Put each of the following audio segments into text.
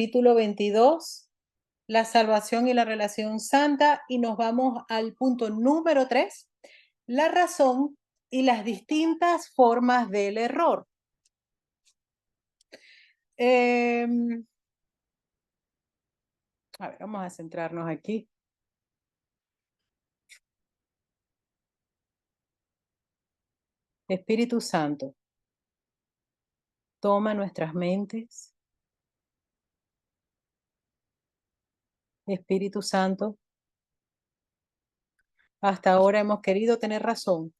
capítulo 22, la salvación y la relación santa, y nos vamos al punto número 3, la razón y las distintas formas del error. A ver, vamos a centrarnos aquí. Espíritu Santo, toma nuestras mentes. Espíritu Santo, hasta ahora hemos querido tener razón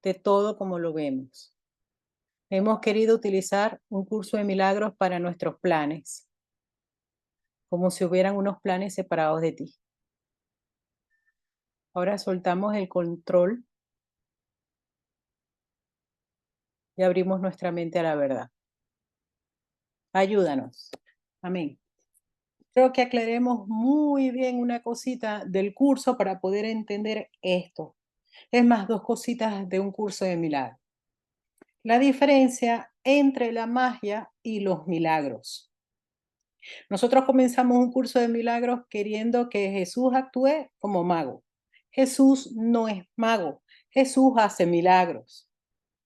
de todo como lo vemos. Hemos querido utilizar un curso de milagros para nuestros planes, como si hubieran unos planes separados de ti. Ahora soltamos el control y abrimos nuestra mente a la verdad. Ayúdanos. Amén. Creo que aclaremos muy bien una cosita del curso para poder entender esto. Es más, dos cositas de un curso de milagros. La diferencia entre la magia y los milagros. Nosotros comenzamos un curso de milagros queriendo que Jesús actúe como mago. Jesús no es mago. Jesús hace milagros.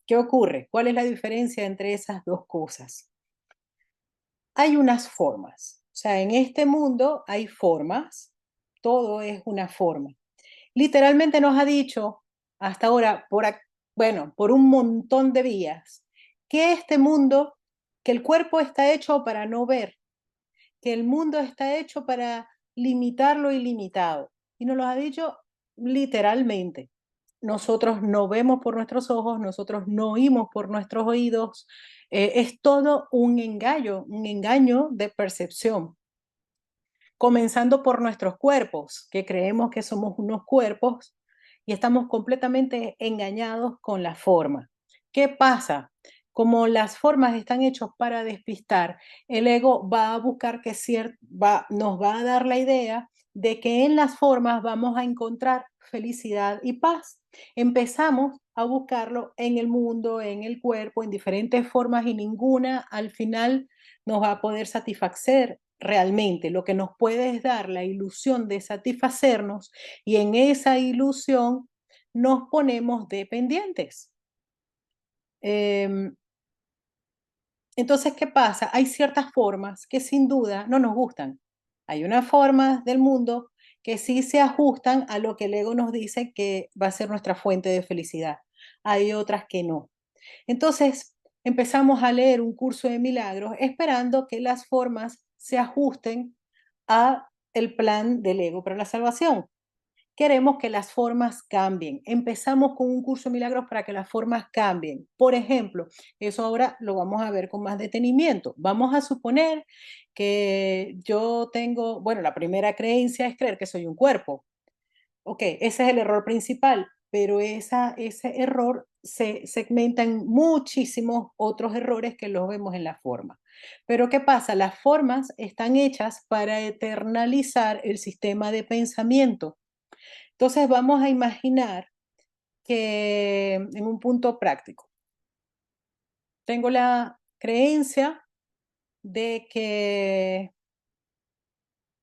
¿Qué ocurre? ¿Cuál es la diferencia entre esas dos cosas? Hay unas formas. O sea, en este mundo hay formas. Todo es una forma. Literalmente nos ha dicho hasta ahora, por un montón de vías, que este mundo, que el cuerpo está hecho para no ver, que el mundo está hecho para limitar lo ilimitado. Y nos lo ha dicho literalmente. Nosotros no vemos por nuestros ojos, nosotros no oímos por nuestros oídos. Es todo un engaño de percepción. Comenzando por nuestros cuerpos, que creemos que somos unos cuerpos y estamos completamente engañados con la forma. ¿Qué pasa? Como las formas están hechas para despistar, el ego va a buscar nos va a dar la idea de que en las formas vamos a encontrar felicidad y paz. Empezamos a buscarlo en el mundo, en el cuerpo, en diferentes formas y ninguna al final nos va a poder satisfacer realmente. Lo que nos puede es dar la ilusión de satisfacernos y en esa ilusión nos ponemos dependientes. Entonces, ¿qué pasa? Hay ciertas formas que sin duda no nos gustan. Hay unas formas del mundo que sí se ajustan a lo que el ego nos dice que va a ser nuestra fuente de felicidad. Hay otras que no. Entonces, empezamos a leer un curso de milagros esperando que las formas se ajusten a el plan del ego para la salvación. Queremos que las formas cambien. Empezamos con un curso de milagros para que las formas cambien. Por ejemplo, eso ahora lo vamos a ver con más detenimiento. Vamos a suponer que yo tengo, bueno, la primera creencia es creer que soy un cuerpo. Ok, ese es el error principal, pero ese error se segmenta en muchísimos otros errores que los vemos en la forma. Pero ¿qué pasa? Las formas están hechas para eternalizar el sistema de pensamiento. Entonces vamos a imaginar que en un punto práctico, tengo la creencia de que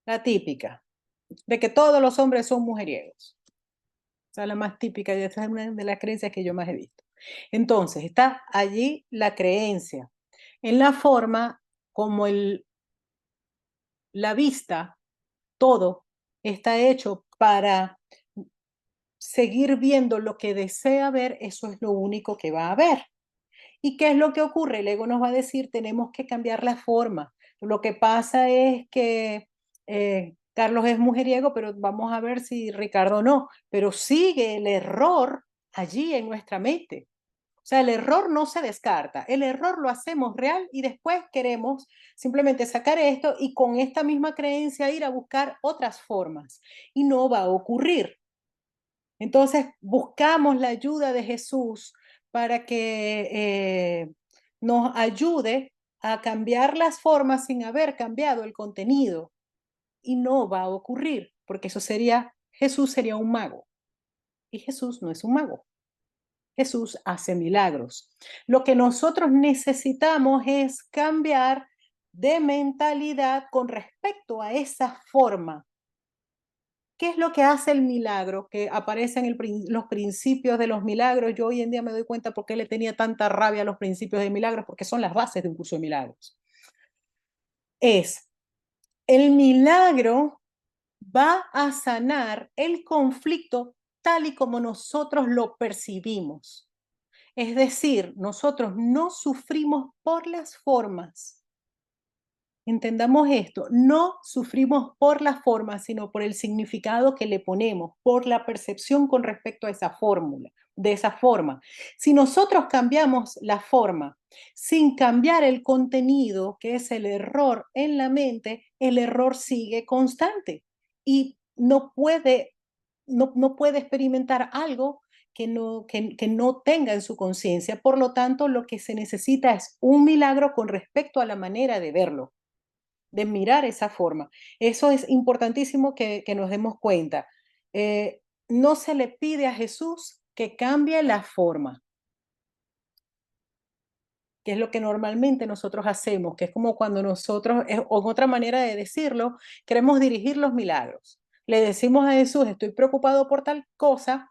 la típica, de que todos los hombres son mujeriegos. O sea, la más típica, y esa es una de las creencias que yo más he visto. Entonces, está allí la creencia. En la forma, como la vista, todo está hecho para seguir viendo lo que desea ver, eso es lo único que va a ver. ¿Y qué es lo que ocurre? El ego nos va a decir, tenemos que cambiar la forma. Lo que pasa es que Carlos es mujeriego, pero vamos a ver si Ricardo no. Pero sigue el error allí en nuestra mente. O sea, el error no se descarta, el error lo hacemos real y después queremos simplemente sacar esto y con esta misma creencia ir a buscar otras formas. Y no va a ocurrir. Entonces buscamos la ayuda de Jesús para que nos ayude a cambiar las formas sin haber cambiado el contenido. Y no va a ocurrir, porque Jesús sería un mago. Y Jesús no es un mago. Jesús hace milagros. Lo que nosotros necesitamos es cambiar de mentalidad con respecto a esa forma. ¿Qué es lo que hace el milagro? Que aparece en los principios de los milagros. Yo hoy en día me doy cuenta por qué le tenía tanta rabia a los principios de milagros, porque son las bases de un curso de milagros. Es el milagro va a sanar el conflicto tal y como nosotros lo percibimos. Es decir, nosotros no sufrimos por las formas. Entendamos esto, no sufrimos por la forma, sino por el significado que le ponemos, por la percepción con respecto a esa fórmula, de esa forma. Si nosotros cambiamos la forma sin cambiar el contenido, que es el error en la mente, el error sigue constante y no puede experimentar algo que no tenga en su conciencia. Por lo tanto, lo que se necesita es un milagro con respecto a la manera de verlo, de mirar esa forma. Eso es importantísimo que nos demos cuenta. No se le pide a Jesús que cambie la forma, que es lo que normalmente nosotros hacemos, que es como cuando nosotros, o en otra manera de decirlo, queremos dirigir los milagros. Le decimos a Jesús, estoy preocupado por tal cosa,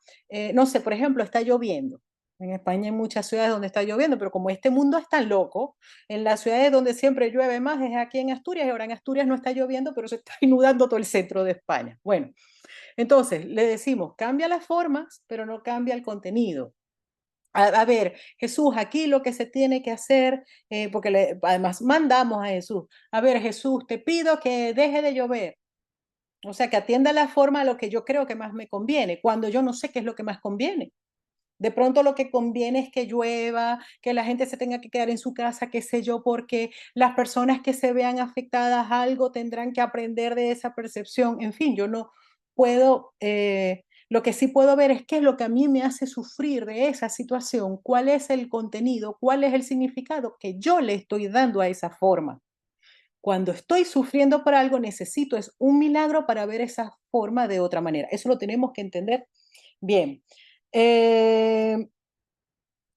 no sé, por ejemplo, está lloviendo. En España hay muchas ciudades donde está lloviendo, pero como este mundo es tan loco, en las ciudades donde siempre llueve más es aquí en Asturias, y ahora en Asturias no está lloviendo, pero se está inundando todo el centro de España. Bueno, entonces le decimos, cambia las formas, pero no cambia el contenido. A ver, Jesús, aquí lo que se tiene que hacer, porque además mandamos a Jesús, a ver, Jesús, te pido que deje de llover. O sea, que atienda la forma a lo que yo creo que más me conviene, cuando yo no sé qué es lo que más conviene. De pronto lo que conviene es que llueva, que la gente se tenga que quedar en su casa, qué sé yo, porque las personas que se vean afectadas algo tendrán que aprender de esa percepción. En fin, yo no puedo, lo que sí puedo ver es qué es lo que a mí me hace sufrir de esa situación, cuál es el contenido, cuál es el significado que yo le estoy dando a esa forma. Cuando estoy sufriendo por algo, necesito es un milagro para ver esa forma de otra manera. Eso lo tenemos que entender bien. Eh,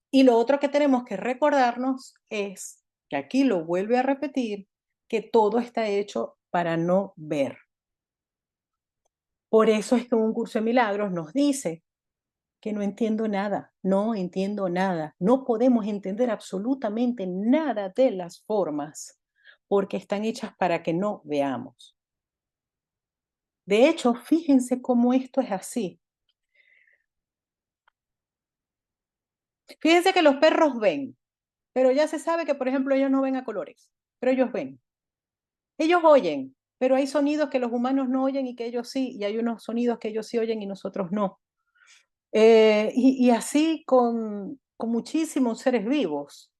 y lo otro que tenemos que recordarnos es, que aquí lo vuelve a repetir, que todo está hecho para no ver. Por eso es que un curso de milagros nos dice que no entiendo nada, no entiendo nada, no podemos entender absolutamente nada de las formas porque están hechas para que no veamos. De hecho, fíjense cómo esto es así. Fíjense que los perros ven, pero ya se sabe que, por ejemplo, ellos no ven a colores, pero ellos ven. Ellos oyen, pero hay sonidos que los humanos no oyen y que ellos sí, y hay unos sonidos que ellos sí oyen y nosotros no. Y así con muchísimos seres vivos.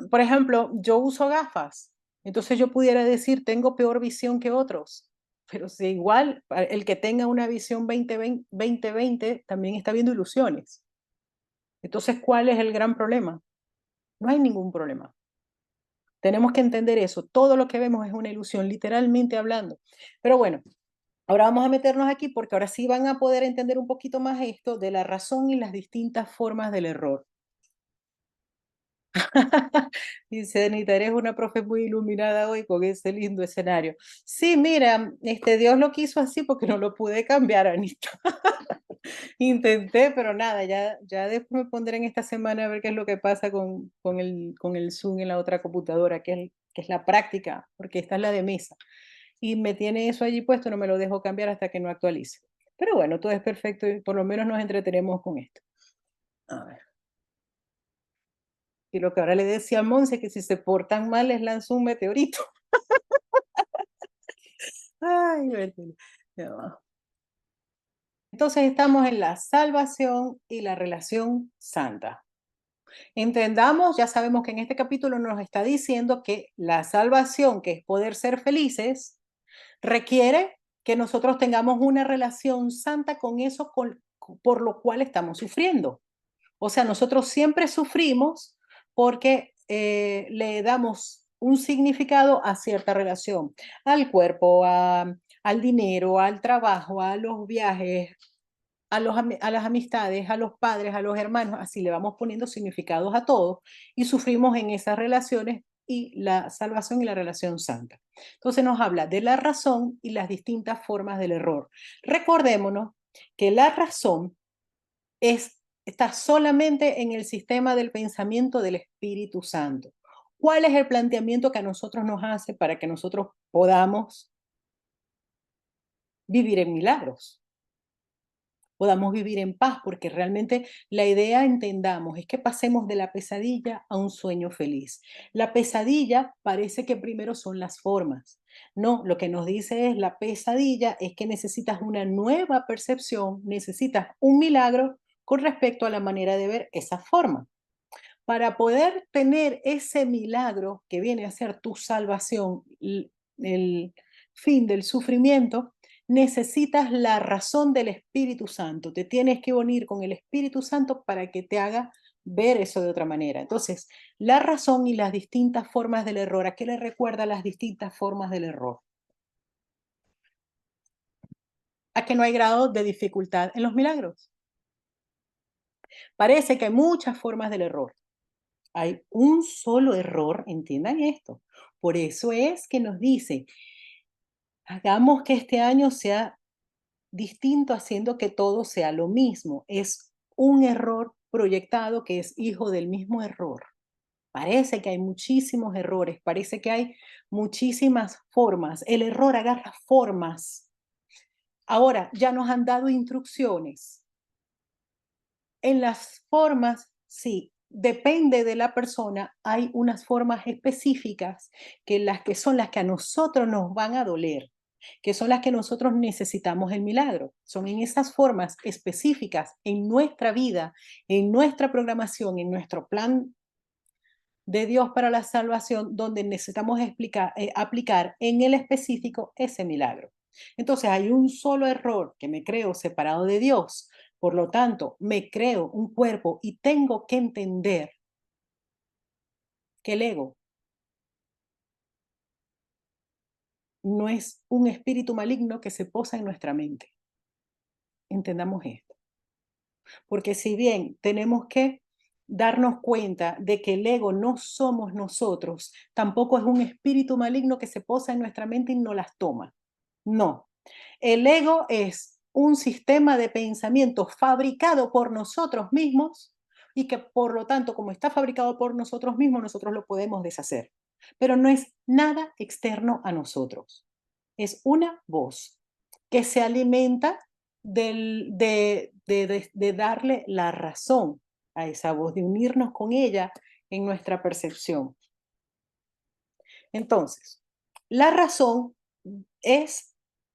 Por ejemplo, yo uso gafas, entonces yo pudiera decir, tengo peor visión que otros, pero si igual el que tenga una visión 20/20 también está viendo ilusiones. Entonces, ¿cuál es el gran problema? No hay ningún problema. Tenemos que entender eso. Todo lo que vemos es una ilusión, literalmente hablando. Pero bueno, ahora vamos a meternos aquí porque ahora sí van a poder entender un poquito más esto de la razón y las distintas formas del error. Dice Anita, eres una profe muy iluminada hoy con ese lindo escenario. Sí, mira, Dios lo quiso así porque no lo pude cambiar, Anita. Intenté, pero nada, ya después me pondré en esta semana a ver qué es lo que pasa con el Zoom en la otra computadora, que es la práctica, porque esta es la de mesa. Y me tiene eso allí puesto, no me lo dejo cambiar hasta que no actualice. Pero bueno, todo es perfecto y por lo menos nos entretenemos con esto. A ver. Y lo que ahora le decía a Monse, que si se portan mal les lanzo un meteorito. Ay, Bertale, ya va. Entonces estamos en la salvación y la relación santa. Entendamos, ya sabemos que en este capítulo nos está diciendo que la salvación, que es poder ser felices, requiere que nosotros tengamos una relación santa con eso por lo cual estamos sufriendo. O sea, nosotros siempre sufrimos porque le damos un significado a cierta relación, al cuerpo, al dinero, al trabajo, a los viajes, a las amistades, a los padres, a los hermanos, así le vamos poniendo significados a todos y sufrimos en esas relaciones y la salvación y la relación santa. Entonces nos habla de la razón y las distintas formas del error. Recordémonos que la razón está solamente en el sistema del pensamiento del Espíritu Santo. ¿Cuál es el planteamiento que a nosotros nos hace para que nosotros podamos vivir en milagros? Podamos vivir en paz, porque realmente la idea, entendamos, es que pasemos de la pesadilla a un sueño feliz. La pesadilla parece que primero son las formas. No, lo que nos dice es la pesadilla es que necesitas una nueva percepción, necesitas un milagro con respecto a la manera de ver esa forma. Para poder tener ese milagro que viene a ser tu salvación, el fin del sufrimiento, necesitas la razón del Espíritu Santo. Te tienes que unir con el Espíritu Santo para que te haga ver eso de otra manera. Entonces, la razón y las distintas formas del error. ¿A qué le recuerda las distintas formas del error? A que no hay grado de dificultad en los milagros. Parece que hay muchas formas del error. Hay un solo error, entiendan esto. Por eso es que nos dice, hagamos que este año sea distinto haciendo que todo sea lo mismo. Es un error proyectado que es hijo del mismo error. Parece que hay muchísimos errores, parece que hay muchísimas formas. El error agarra formas. Ahora, ya nos han dado instrucciones. En las formas, sí, depende de la persona, hay unas formas específicas que son las que a nosotros nos van a doler, que son las que nosotros necesitamos el milagro. Son en esas formas específicas en nuestra vida, en nuestra programación, en nuestro plan de Dios para la salvación, donde necesitamos aplicar en el específico ese milagro. Entonces hay un solo error que me creo separado de Dios, por lo tanto me creo un cuerpo y tengo que entender que el ego no es un espíritu maligno que se posa en nuestra mente. Entendamos esto, porque si bien tenemos que darnos cuenta de que el ego no somos nosotros, tampoco es un espíritu maligno que se posa en nuestra mente y no las toma. No, el ego es un sistema de pensamiento fabricado por nosotros mismos y que por lo tanto, como está fabricado por nosotros mismos, nosotros lo podemos deshacer. Pero no es nada externo a nosotros. Es una voz que se alimenta de darle la razón a esa voz, de unirnos con ella en nuestra percepción. Entonces, la razón es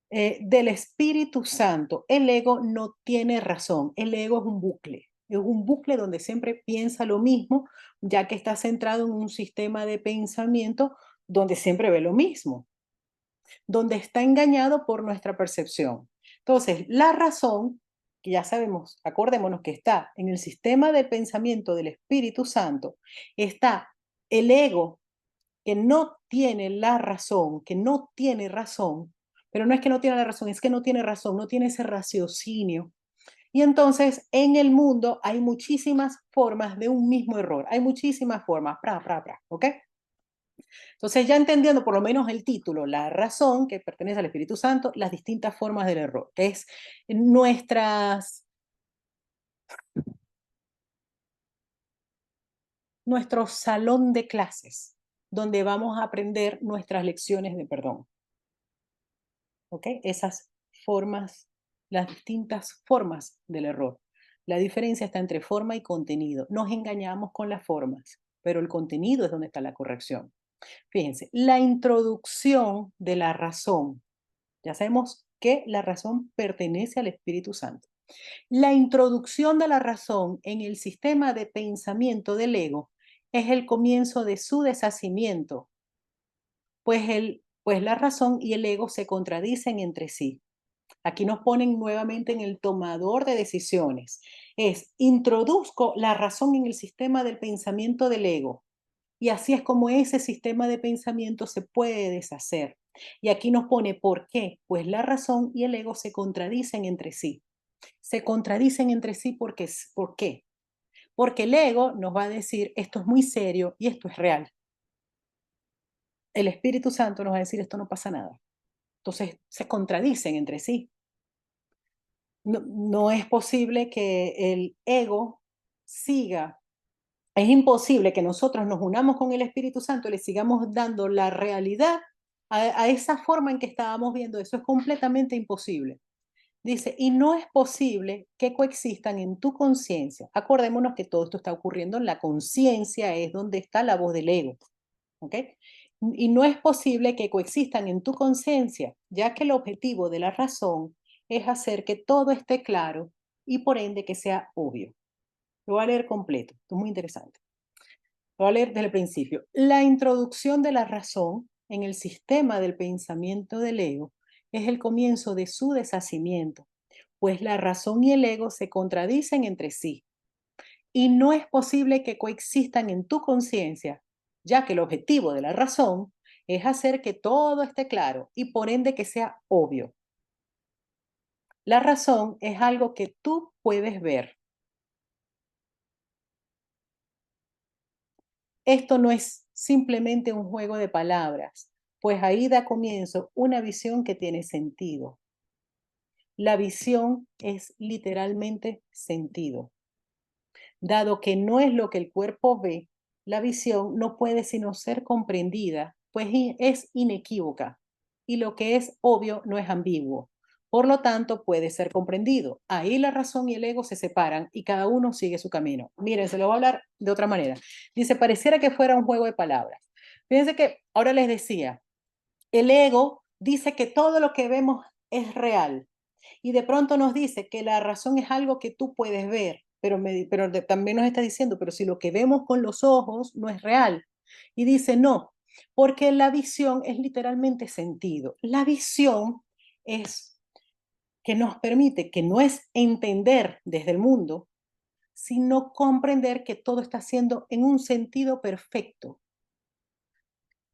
del Espíritu Santo. El ego no tiene razón. El ego es un bucle. Es un bucle donde siempre piensa lo mismo, ya que está centrado en un sistema de pensamiento donde siempre ve lo mismo, donde está engañado por nuestra percepción. Entonces, la razón, que ya sabemos, acordémonos que está en el sistema de pensamiento del Espíritu Santo, está el ego que no tiene la razón, que no tiene razón, pero no es que no tiene la razón, es que no tiene razón, no tiene ese raciocinio. Y entonces en el mundo hay muchísimas formas de un mismo error, hay muchísimas formas, ¿ok? Entonces ya entendiendo por lo menos el título, la razón que pertenece al Espíritu Santo, las distintas formas del error, que es nuestras, nuestro salón de clases, donde vamos a aprender nuestras lecciones de perdón. ¿Ok? Esas formas, las distintas formas del error. La diferencia está entre forma y contenido. Nos engañamos con las formas, pero el contenido es donde está la corrección. Fíjense, la introducción de la razón. Ya sabemos que la razón pertenece al Espíritu Santo. La introducción de la razón en el sistema de pensamiento del ego es el comienzo de su deshacimiento, pues la razón y el ego se contradicen entre sí. Aquí nos ponen nuevamente en el tomador de decisiones. Es, introduzco la razón en el sistema del pensamiento del ego. Y así es como ese sistema de pensamiento se puede deshacer. Y aquí nos pone por qué. Pues la razón y el ego se contradicen entre sí. Se contradicen entre sí porque, ¿por qué? Porque el ego nos va a decir esto es muy serio y esto es real. el Espíritu Santo nos va a decir esto no pasa nada. Entonces se contradicen entre sí. No es posible que el ego siga. Es imposible que nosotros nos unamos con el Espíritu Santo y le sigamos dando la realidad a esa forma en que estábamos viendo. Eso es completamente imposible. Dice, y no es posible que coexistan en tu conciencia. Acordémonos que todo esto está ocurriendo en la conciencia, es donde está la voz del ego. ¿Ok? Y no es posible que coexistan en tu conciencia, ya que el objetivo de la razón es hacer que todo esté claro y por ende que sea obvio. Lo voy a leer completo, esto es muy interesante. Lo voy a leer desde el principio. La introducción de la razón en el sistema del pensamiento del ego es el comienzo de su deshacimiento, pues la razón y el ego se contradicen entre sí y no es posible que coexistan en tu conciencia, ya que el objetivo de la razón es hacer que todo esté claro y por ende que sea obvio. La razón es algo que tú puedes ver. Esto no es simplemente un juego de palabras, pues ahí da comienzo una visión que tiene sentido. La visión es literalmente sentido. Dado que no es lo que el cuerpo ve, la visión no puede sino ser comprendida, pues es inequívoca, y lo que es obvio no es ambiguo. Por lo tanto, puede ser comprendido. Ahí la razón y el ego se separan y cada uno sigue su camino. Miren, se lo voy a hablar de otra manera. Dice, pareciera que fuera un juego de palabras. Fíjense que ahora les decía, el ego dice que todo lo que vemos es real, y de pronto nos dice que la razón es algo que tú puedes ver, pero también nos está diciendo, pero si lo que vemos con los ojos no es real. Y dice, no, porque la visión es literalmente sentido. La visión es que nos permite, que no es entender desde el mundo, sino comprender que todo está siendo en un sentido perfecto.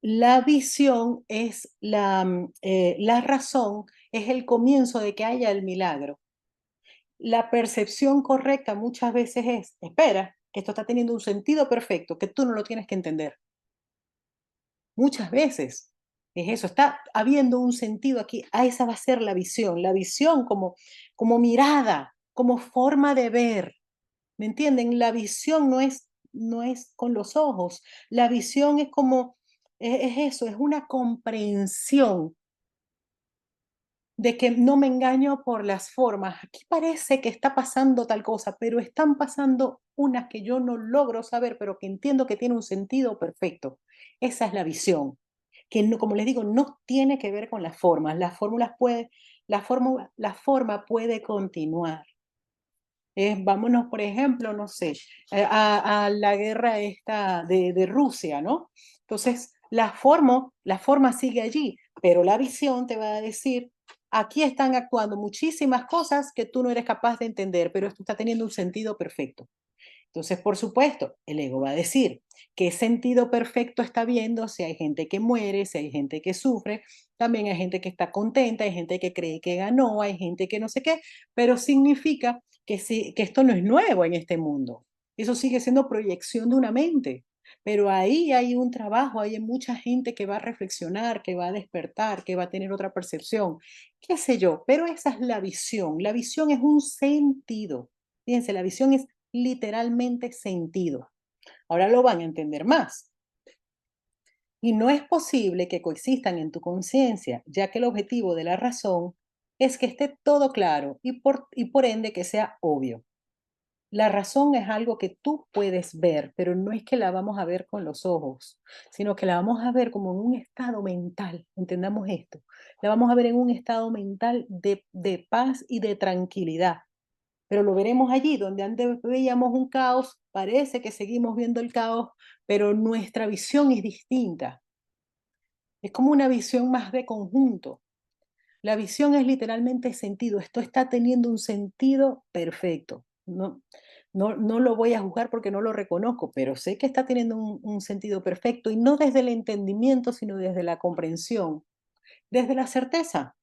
La visión es la razón, es el comienzo de que haya el milagro. La percepción correcta muchas veces es, espera, que esto está teniendo un sentido perfecto, que tú no lo tienes que entender. Muchas veces es eso, está habiendo un sentido aquí. Esa va a ser la visión como mirada, como forma de ver. ¿Me entienden? La visión no es con los ojos, la visión es como, es eso, es una comprensión de que no me engaño por las formas. Aquí parece que está pasando tal cosa, pero están pasando unas que yo no logro saber, pero que entiendo que tiene un sentido perfecto. Esa es la visión, que no, como les digo, no tiene que ver con las formas. La forma puede continuar. Vámonos, por ejemplo, no sé, a la guerra esta de Rusia, ¿no? Entonces, la forma sigue allí, pero la visión te va a decir, aquí están actuando muchísimas cosas que tú no eres capaz de entender, pero esto está teniendo un sentido perfecto. Entonces, por supuesto, el ego va a decir, ¿qué sentido perfecto está viendo si hay gente que muere, si hay gente que sufre? También hay gente que está contenta, hay gente que cree que ganó, hay gente que no sé qué, pero significa que, sí, que esto no es nuevo en este mundo. Eso sigue siendo proyección de una mente. Pero ahí hay un trabajo, hay mucha gente que va a reflexionar, que va a despertar, que va a tener otra percepción, qué sé yo, pero esa es la visión. La visión es un sentido. Fíjense, la visión es literalmente sentido. Ahora lo van a entender más. Y no es posible que coexistan en tu conciencia, ya que el objetivo de la razón es que esté todo claro y por ende que sea obvio. La razón es algo que tú puedes ver, pero no es que la vamos a ver con los ojos, sino que la vamos a ver como en un estado mental, entendamos esto. La vamos a ver en un estado mental de paz y de tranquilidad. Pero lo veremos allí, donde antes veíamos un caos, parece que seguimos viendo el caos, pero nuestra visión es distinta. Es como una visión más de conjunto. La visión es literalmente sentido. Esto está teniendo un sentido perfecto. No lo voy a juzgar porque no lo reconozco, pero sé que está teniendo un sentido perfecto y no desde el entendimiento, sino desde la comprensión, desde la certeza.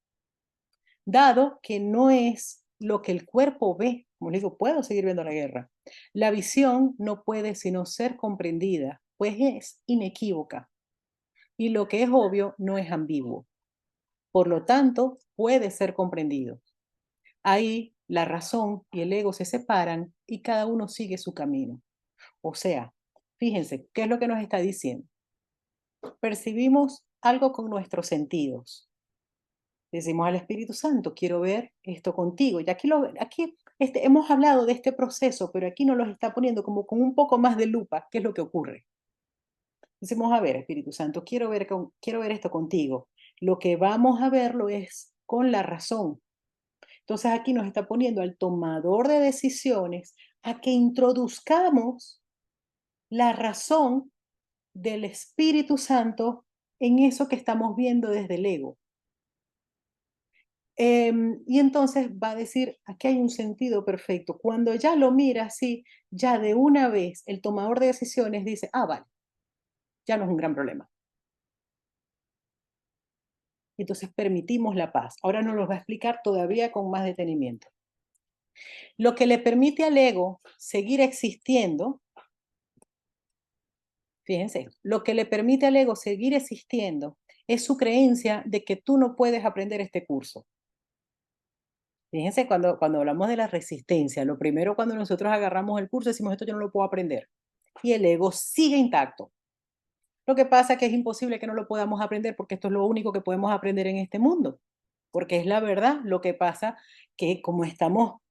Dado que no es lo que el cuerpo ve, como les digo, puedo seguir viendo la guerra. La visión no puede sino ser comprendida, pues es inequívoca. y lo que es obvio no es ambiguo. Por lo tanto, puede ser comprendido. Ahí la razón y el ego se separan y cada uno sigue su camino. O sea, fíjense, ¿qué es lo que nos está diciendo? Percibimos algo con nuestros sentidos. Decimos al Espíritu Santo, quiero ver esto contigo. Y aquí hemos hablado de este proceso, pero aquí nos lo está poniendo como con un poco más de lupa. ¿Qué es lo que ocurre? Decimos, a ver, Espíritu Santo, quiero ver esto contigo. Lo que vamos a verlo es con la razón. Entonces aquí nos está poniendo al tomador de decisiones a que introduzcamos la razón del Espíritu Santo en eso que estamos viendo desde el ego. Y entonces va a decir, aquí hay un sentido perfecto. Cuando ya lo mira así, ya de una vez el tomador de decisiones dice, ah, vale, ya no es un gran problema. Entonces permitimos la paz. Ahora nos lo va a explicar todavía con más detenimiento. Lo que le permite al ego seguir existiendo, fíjense, lo que le permite al ego seguir existiendo es su creencia de que tú no puedes aprender este curso. Fíjense, cuando hablamos de la resistencia, lo primero cuando nosotros agarramos el curso decimos, esto yo no lo puedo aprender. Y el ego sigue intacto. Lo que pasa es que es imposible que no lo podamos aprender porque esto es lo único que podemos aprender en este mundo. Porque es la verdad, lo que pasa que como estamos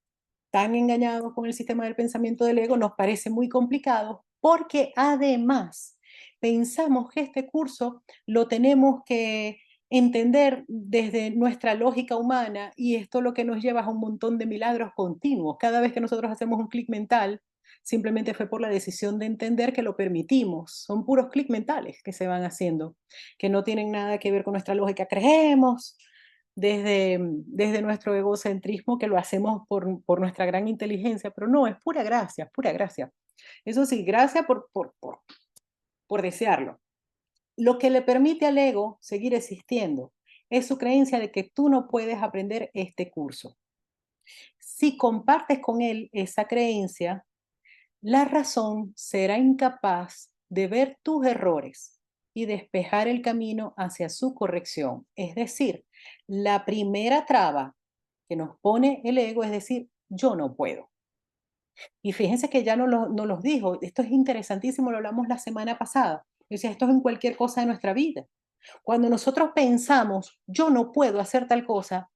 tan engañados con el sistema del pensamiento del ego, nos parece muy complicado porque además pensamos que este curso lo tenemos que entender desde nuestra lógica humana y esto lo que nos lleva a un montón de milagros continuos. Cada vez que nosotros hacemos un clic mental, simplemente fue por la decisión de entender que lo permitimos. Son puros clics mentales que se van haciendo, que no tienen nada que ver con nuestra lógica. Creemos desde nuestro egocentrismo que lo hacemos por nuestra gran inteligencia, pero no, es pura gracia, pura gracia. Eso sí, gracia por desearlo. Lo que le permite al ego seguir existiendo es su creencia de que tú no puedes aprender este curso. Si compartes con él esa creencia, la razón será incapaz de ver tus errores y despejar el camino hacia su corrección. Es decir, la primera traba que nos pone el ego es decir, yo no puedo. Y fíjense que ya no los dijo, esto es interesantísimo, lo hablamos la semana pasada. Yo decía, esto es en cualquier cosa de nuestra vida. Cuando nosotros pensamos, yo no puedo hacer tal cosa,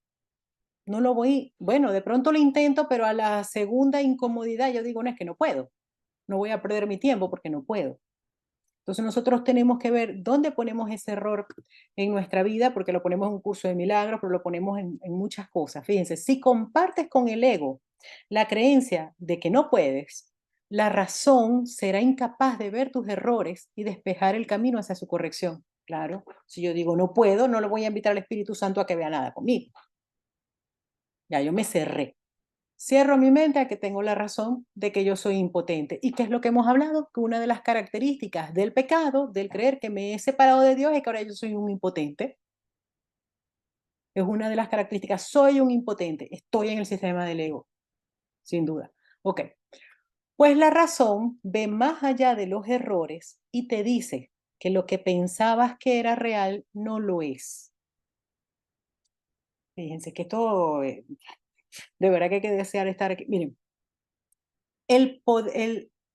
no lo voy, bueno, de pronto lo intento, pero a la segunda incomodidad yo digo, no es que no puedo, no voy a perder mi tiempo porque no puedo. Entonces nosotros tenemos que ver dónde ponemos ese error en nuestra vida, porque lo ponemos en un curso de milagros, pero lo ponemos en muchas cosas. Fíjense, si compartes con el ego la creencia de que no puedes, la razón será incapaz de ver tus errores y despejar el camino hacia su corrección. Claro, si yo digo no puedo, no lo voy a invitar al Espíritu Santo a que vea nada conmigo. Ya yo me cerré. Cierro mi mente a que tengo la razón de que yo soy impotente. ¿Y qué es lo que hemos hablado? Que una de las características del pecado, del creer que me he separado de Dios, es que ahora yo soy un impotente. Es una de las características. Soy un impotente. Estoy en el sistema del ego, sin duda. Ok. Pues la razón ve más allá de los errores y te dice que lo que pensabas que era real no lo es. Fíjense que todo, de verdad que hay que desear estar aquí. Miren, el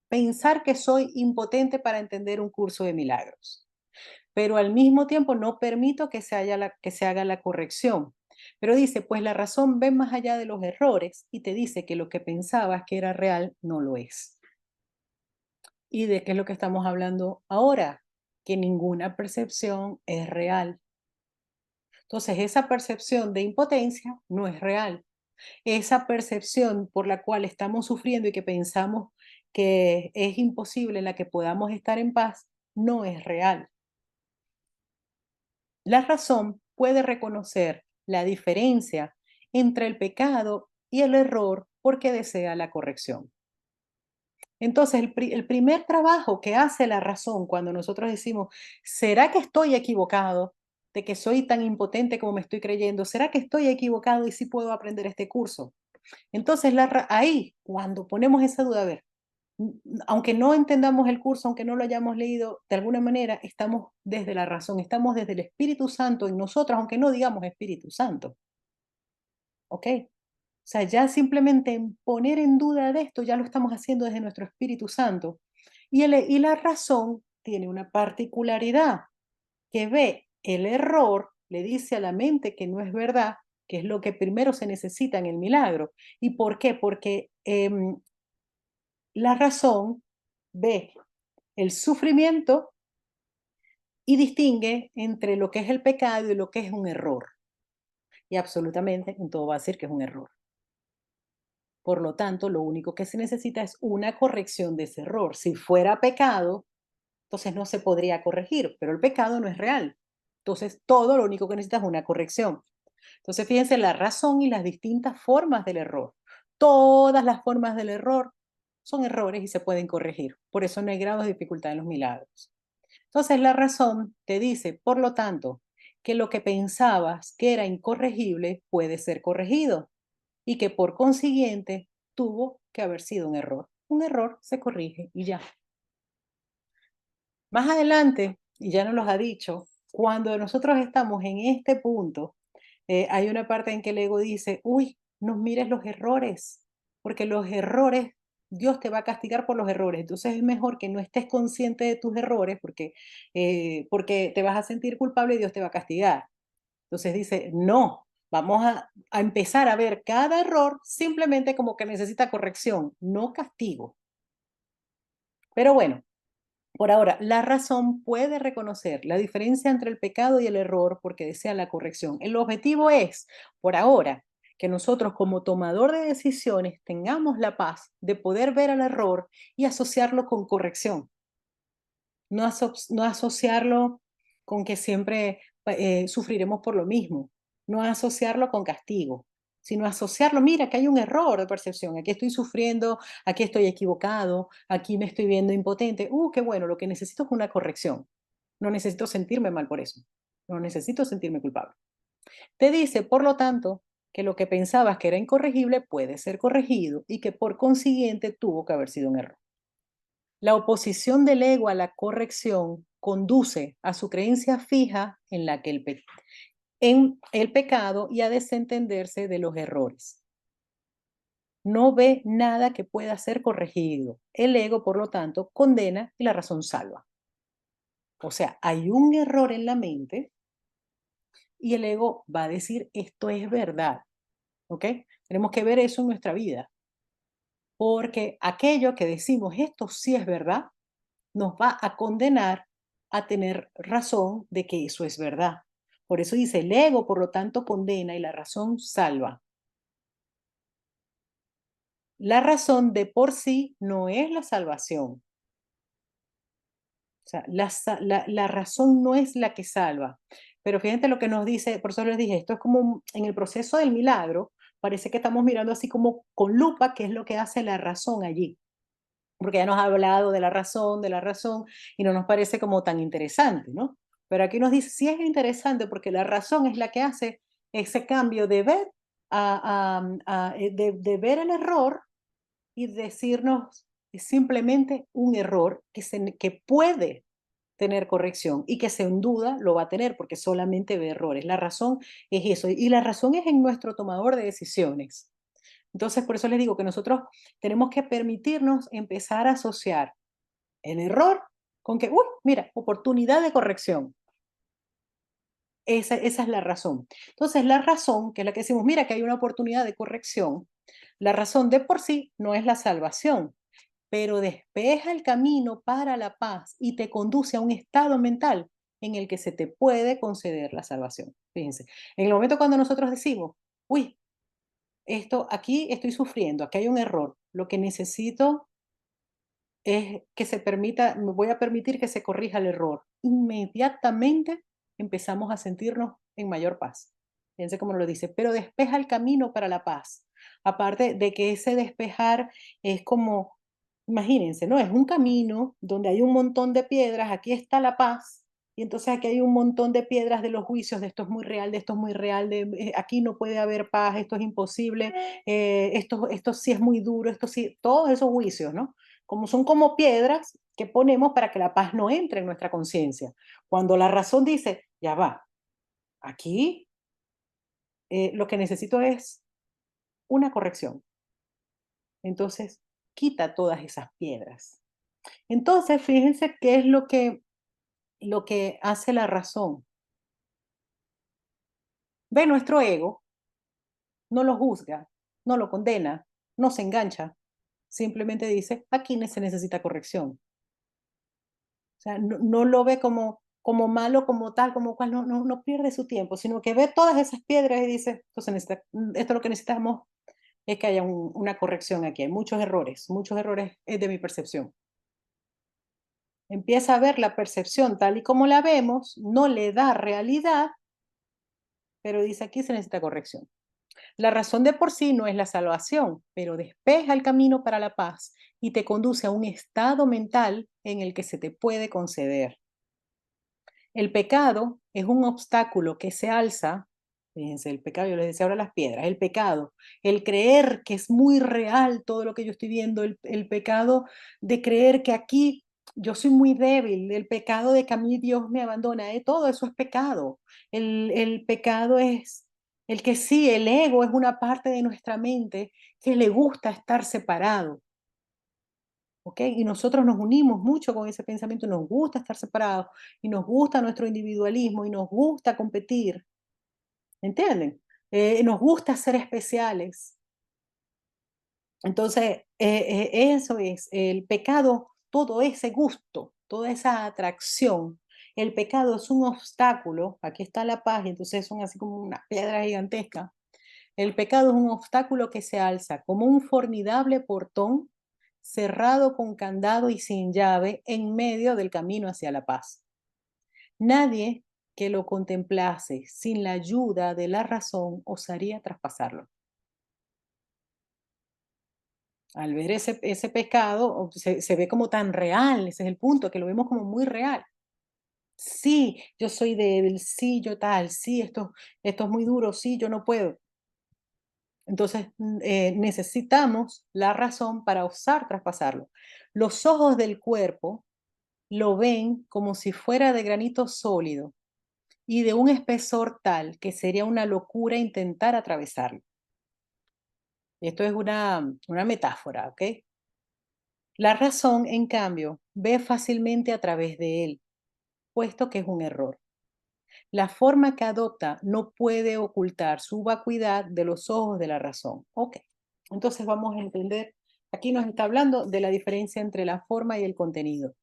pensar que soy impotente para entender un curso de milagros, pero al mismo tiempo no permito que se haga la corrección. Pero dice, pues la razón ve más allá de los errores y te dice que lo que pensabas que era real no lo es. ¿Y de qué es lo que estamos hablando ahora? Que ninguna percepción es real. Entonces, esa percepción de impotencia no es real. Esa percepción por la cual estamos sufriendo y que pensamos que es imposible en la que podamos estar en paz, no es real. La razón puede reconocer la diferencia entre el pecado y el error porque desea la corrección. Entonces, el primer trabajo que hace la razón cuando nosotros decimos, ¿será que estoy equivocado? De que soy tan impotente como me estoy creyendo. ¿Será que estoy equivocado y sí puedo aprender este curso? Entonces, ahí, cuando ponemos esa duda, a ver, Aunque no entendamos el curso, aunque no lo hayamos leído, de alguna manera estamos desde la razón, estamos desde el Espíritu Santo en nosotros, aunque no digamos Espíritu Santo, ¿ok? O sea, ya simplemente en poner en duda de esto, ya lo estamos haciendo desde nuestro Espíritu Santo. Y la razón tiene una particularidad, que ve el error, le dice a la mente que no es verdad, que es lo que primero se necesita en el milagro. ¿Y por qué? Porque la razón ve el sufrimiento y distingue entre lo que es el pecado y lo que es un error. Y absolutamente en todo va a decir que es un error. Por lo tanto, lo único que se necesita es una corrección de ese error. Si fuera pecado, entonces no se podría corregir, pero el pecado no es real. Entonces, todo lo único que necesita es una corrección. Entonces, fíjense la razón y las distintas formas del error. Todas las formas del error son errores y se pueden corregir. Por eso no hay grados de dificultad en los milagros. Entonces, la razón te dice, por lo tanto, que lo que pensabas que era incorregible puede ser corregido y que por consiguiente tuvo que haber sido un error. Un error se corrige y ya. Más adelante, y ya nos los ha dicho, cuando nosotros estamos en este punto, hay una parte en que el ego dice, uy, no mires los errores, porque los errores, Dios te va a castigar por los errores. Entonces es mejor que no estés consciente de tus errores porque te vas a sentir culpable y Dios te va a castigar. Entonces dice, no, vamos a empezar a ver cada error simplemente como que necesita corrección, no castigo. Pero bueno, por ahora, la razón puede reconocer la diferencia entre el pecado y el error porque desea la corrección. El objetivo es, por ahora, que nosotros como tomador de decisiones tengamos la paz de poder ver el error y asociarlo con corrección. No asociarlo con que siempre sufriremos por lo mismo, no asociarlo con castigo, sino asociarlo, mira que hay un error de percepción, aquí estoy sufriendo, aquí estoy equivocado, aquí me estoy viendo impotente, qué bueno, lo que necesito es una corrección, no necesito sentirme mal por eso, no necesito sentirme culpable. Te dice, por lo tanto, que lo que pensabas que era incorregible puede ser corregido y que por consiguiente tuvo que haber sido un error. La oposición del ego a la corrección conduce a su creencia fija en la que en el pecado y a desentenderse de los errores. No ve nada que pueda ser corregido. El ego, por lo tanto, condena y la razón salva. O sea, hay un error en la mente y el ego va a decir esto es verdad. ¿Ok? Tenemos que ver eso en nuestra vida. Porque aquello que decimos esto sí es verdad, nos va a condenar a tener razón de que eso es verdad. Por eso dice, el ego, por lo tanto, condena y la razón salva. La razón de por sí no es la salvación. O sea, la razón no es la que salva. Pero fíjate lo que nos dice, por eso les dije, esto es como en el proceso del milagro, parece que estamos mirando así como con lupa qué es lo que hace la razón allí. Porque ya nos ha hablado de la razón, y no nos parece como tan interesante, ¿no? Pero aquí nos dice, sí es interesante porque la razón es la que hace ese cambio de ver, de ver el error y decirnos es simplemente un error que puede tener corrección y que sin duda lo va a tener porque solamente ve errores. La razón es eso y la razón es en nuestro tomador de decisiones. Entonces, por eso les digo que nosotros tenemos que permitirnos empezar a asociar el error con que, uy, mira, oportunidad de corrección. Esa es la razón. Entonces, la razón, que es la que decimos, mira que hay una oportunidad de corrección, la razón de por sí no es la salvación, pero despeja el camino para la paz y te conduce a un estado mental en el que se te puede conceder la salvación. Fíjense, en el momento cuando nosotros decimos, uy, esto aquí estoy sufriendo, aquí hay un error, lo que necesito es que se permita, me voy a permitir que se corrija el error. Inmediatamente empezamos a sentirnos en mayor paz. Fíjense cómo lo dice, pero despeja el camino para la paz. Aparte de que ese despejar es como, imagínense, ¿no? Es un camino donde hay un montón de piedras, aquí está la paz, y entonces aquí hay un montón de piedras de los juicios, de esto es muy real, de esto es muy real, aquí no puede haber paz, esto es imposible, esto sí es muy duro, esto sí, todos esos juicios, ¿no? como son como piedras que ponemos para que la paz no entre en nuestra conciencia. Cuando la razón dice, ya va, aquí lo que necesito es una corrección. Entonces, quita todas esas piedras. Entonces, fíjense qué es lo que hace la razón. Ve nuestro ego, no lo juzga, no lo condena, no se engancha, simplemente dice, aquí se necesita corrección. O sea, no lo ve como malo, como tal, como cual, no pierde su tiempo, sino que ve todas esas piedras y dice, entonces esto lo que necesitamos es que haya una corrección aquí. Hay muchos errores es de mi percepción. Empieza a ver la percepción tal y como la vemos, no le da realidad, pero dice aquí se necesita corrección. La razón de por sí no es la salvación, pero despeja el camino para la paz y te conduce a un estado mental en el que se te puede conceder. El pecado es un obstáculo que se alza, fíjense, el pecado, yo les decía ahora las piedras, el pecado, el creer que es muy real todo lo que yo estoy viendo, el pecado de creer que aquí yo soy muy débil, el pecado de que a mí Dios me abandona, todo eso es pecado. El pecado es el que sí, el ego es una parte de nuestra mente que le gusta estar separado. ¿Ok? Y nosotros nos unimos mucho con ese pensamiento, nos gusta estar separados y nos gusta nuestro individualismo y nos gusta competir, ¿entienden? Nos gusta ser especiales. Entonces, eso es el pecado, todo ese gusto, toda esa atracción. El pecado es un obstáculo, aquí está la paz, y entonces son así como una piedra gigantesca. El pecado es un obstáculo que se alza como un formidable portón cerrado con candado y sin llave en medio del camino hacia la paz. Nadie que lo contemplase sin la ayuda de la razón osaría traspasarlo. Al ver ese pecado, se ve como tan real, ese es el punto, que lo vemos como muy real. Sí, yo soy débil, sí, yo tal, sí, esto es muy duro, sí, yo no puedo. Entonces, necesitamos la razón para osar traspasarlo. Los ojos del cuerpo lo ven como si fuera de granito sólido y de un espesor tal que sería una locura intentar atravesarlo. Esto es una metáfora, ¿ok? La razón, en cambio, ve fácilmente a través de él, puesto que es un error. La forma que adopta no puede ocultar su vacuidad de los ojos de la razón. Ok, entonces vamos a entender, aquí nos está hablando de la diferencia entre la forma y el contenido.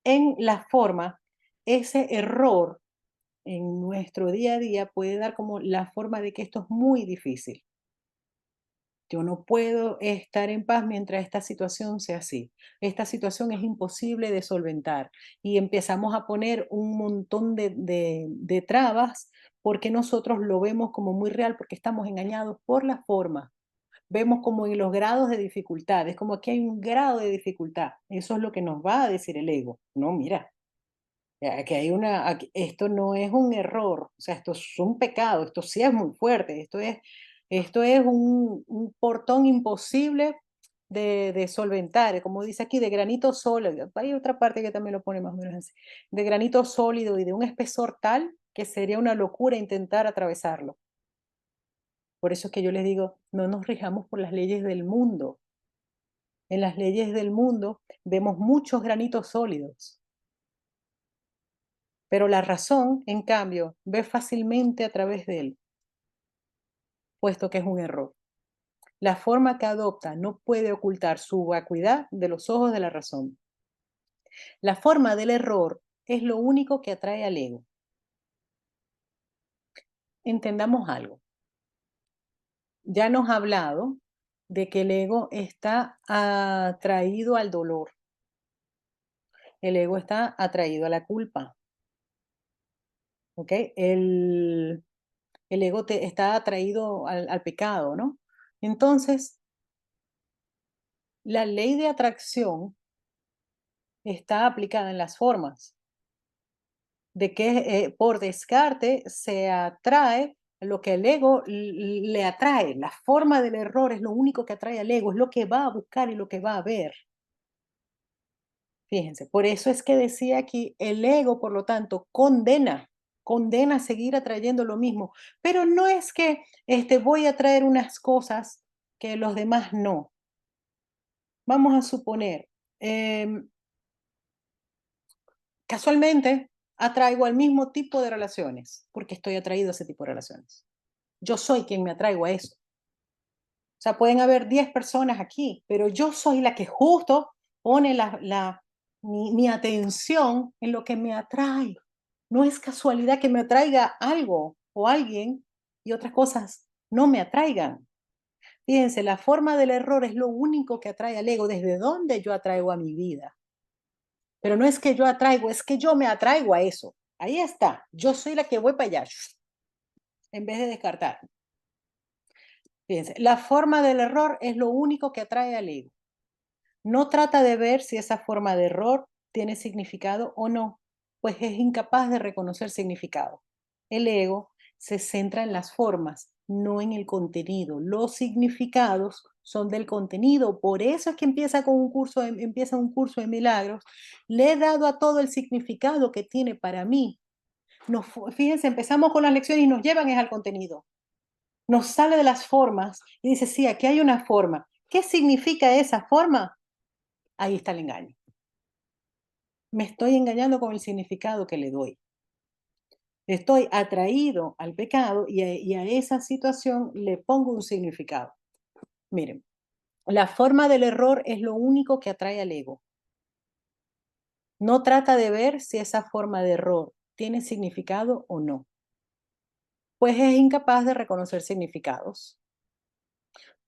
En la forma, ese error en nuestro día a día puede dar como la forma de que esto es muy difícil. Yo no puedo estar en paz mientras esta situación sea así. Esta situación es imposible de solventar y empezamos a poner un montón de trabas porque nosotros lo vemos como muy real, porque estamos engañados por la forma. Vemos como en los grados de dificultad, es como que hay un grado de dificultad. Eso es lo que nos va a decir el ego. No, mira, que hay esto no es un error, o sea, esto es un pecado, esto sí es muy fuerte, esto es un portón imposible de solventar, como dice aquí, de granito sólido. Hay otra parte que también lo pone más o menos así, de granito sólido y de un espesor tal que sería una locura intentar atravesarlo. Por eso es que yo les digo, no nos rijamos por las leyes del mundo. En las leyes del mundo vemos muchos granitos sólidos. Pero la razón, en cambio, ve fácilmente a través de él, puesto que es un error. La forma que adopta no puede ocultar su vacuidad de los ojos de la razón. La forma del error es lo único que atrae al ego. Entendamos algo. Ya nos ha hablado de que el ego está atraído al dolor. El ego está atraído a la culpa. ¿Ok? El ego está atraído al pecado, ¿no? Entonces, la ley de atracción está aplicada en las formas, de que por descarte se atrae lo que el ego le atrae. La forma del error es lo único que atrae al ego, es lo que va a buscar y lo que va a ver. Fíjense, por eso es que decía aquí, el ego, por lo tanto, condena a seguir atrayendo lo mismo, pero no es que voy a traer unas cosas que los demás no. Vamos a suponer, em, casualmente atraigo al mismo tipo de relaciones, porque estoy atraído a ese tipo de relaciones. Yo soy quien me atraigo a eso. O sea, pueden haber 10 personas aquí, pero yo soy la que justo pone mi atención en lo que me atrae. No es casualidad que me atraiga algo o alguien y otras cosas no me atraigan. Fíjense, la forma del error es lo único que atrae al ego, desde donde yo atraigo a mi vida. Pero no es que yo atraigo, es que yo me atraigo a eso. Ahí está, yo soy la que voy para allá, en vez de descartar. Fíjense, la forma del error es lo único que atrae al ego. No trata de ver si esa forma de error tiene significado o no, pues es incapaz de reconocer significado. El ego se centra en las formas, no en el contenido. Los significados son del contenido. Por eso es que empieza un curso de milagros. Le he dado a todo el significado que tiene para mí. Fíjense, empezamos con las lecciones y nos llevan es al contenido. Nos sale de las formas y dice, sí, aquí hay una forma. ¿Qué significa esa forma? Ahí está el engaño. Me estoy engañando con el significado que le doy. Estoy atraído al pecado y a esa situación le pongo un significado. Miren, la forma del error es lo único que atrae al ego. No trata de ver si esa forma de error tiene significado o no, pues es incapaz de reconocer significados.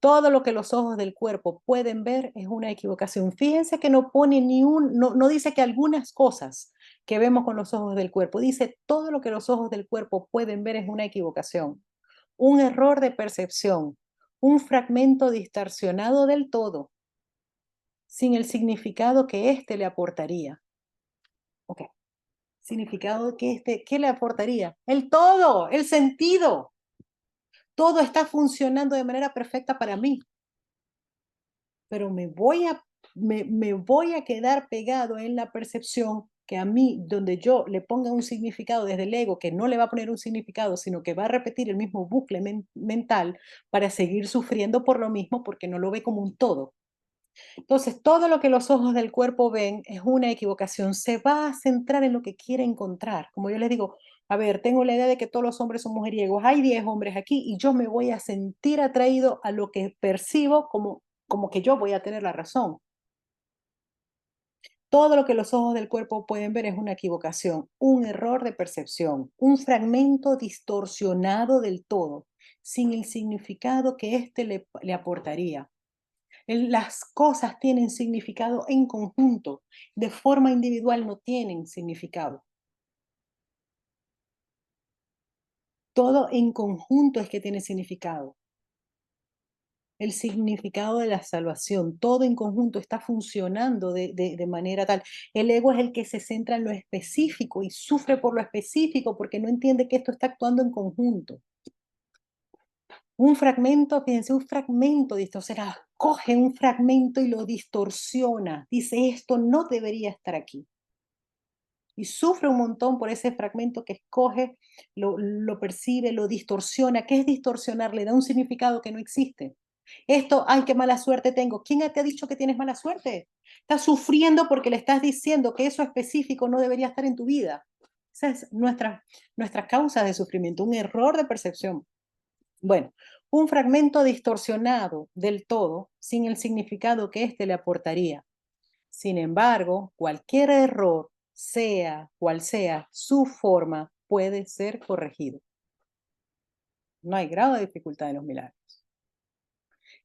Todo lo que los ojos del cuerpo pueden ver es una equivocación. Fíjense que no pone no dice que algunas cosas que vemos con los ojos del cuerpo, dice todo lo que los ojos del cuerpo pueden ver es una equivocación, un error de percepción, un fragmento distorsionado del todo, sin el significado que éste le aportaría. Ok, significado que ¿qué le aportaría? El todo, el sentido. Todo está funcionando de manera perfecta para mí, pero me voy a quedar pegado en la percepción que a mí, donde yo le ponga un significado desde el ego, que no le va a poner un significado, sino que va a repetir el mismo bucle mental para seguir sufriendo por lo mismo, porque no lo ve como un todo. Entonces, todo lo que los ojos del cuerpo ven es una equivocación. Se va a centrar en lo que quiere encontrar. Como yo les digo, a ver, tengo la idea de que todos los hombres son mujeriegos. Hay 10 hombres aquí y yo me voy a sentir atraído a lo que percibo como que yo voy a tener la razón. Todo lo que los ojos del cuerpo pueden ver es una equivocación, un error de percepción, un fragmento distorsionado del todo, sin el significado que éste le aportaría. Las cosas tienen significado en conjunto, de forma individual no tienen significado. Todo en conjunto es que tiene significado. El significado de la salvación, todo en conjunto está funcionando de manera tal. El ego es el que se centra en lo específico y sufre por lo específico porque no entiende que esto está actuando en conjunto. Un fragmento, fíjense, un fragmento distorsionado, coge un fragmento y lo distorsiona. Dice, esto no debería estar aquí. Y sufre un montón por ese fragmento que escoge, lo percibe, lo distorsiona. ¿Qué es distorsionar? Le da un significado que no existe. Esto, ay, qué mala suerte tengo. ¿Quién te ha dicho que tienes mala suerte? Estás sufriendo porque le estás diciendo que eso específico no debería estar en tu vida. Esa es nuestra causa de sufrimiento, un error de percepción. Bueno, un fragmento distorsionado del todo sin el significado que éste le aportaría. Sin embargo, cualquier error, sea cual sea su forma, puede ser corregido. No hay grado de dificultad en los milagros.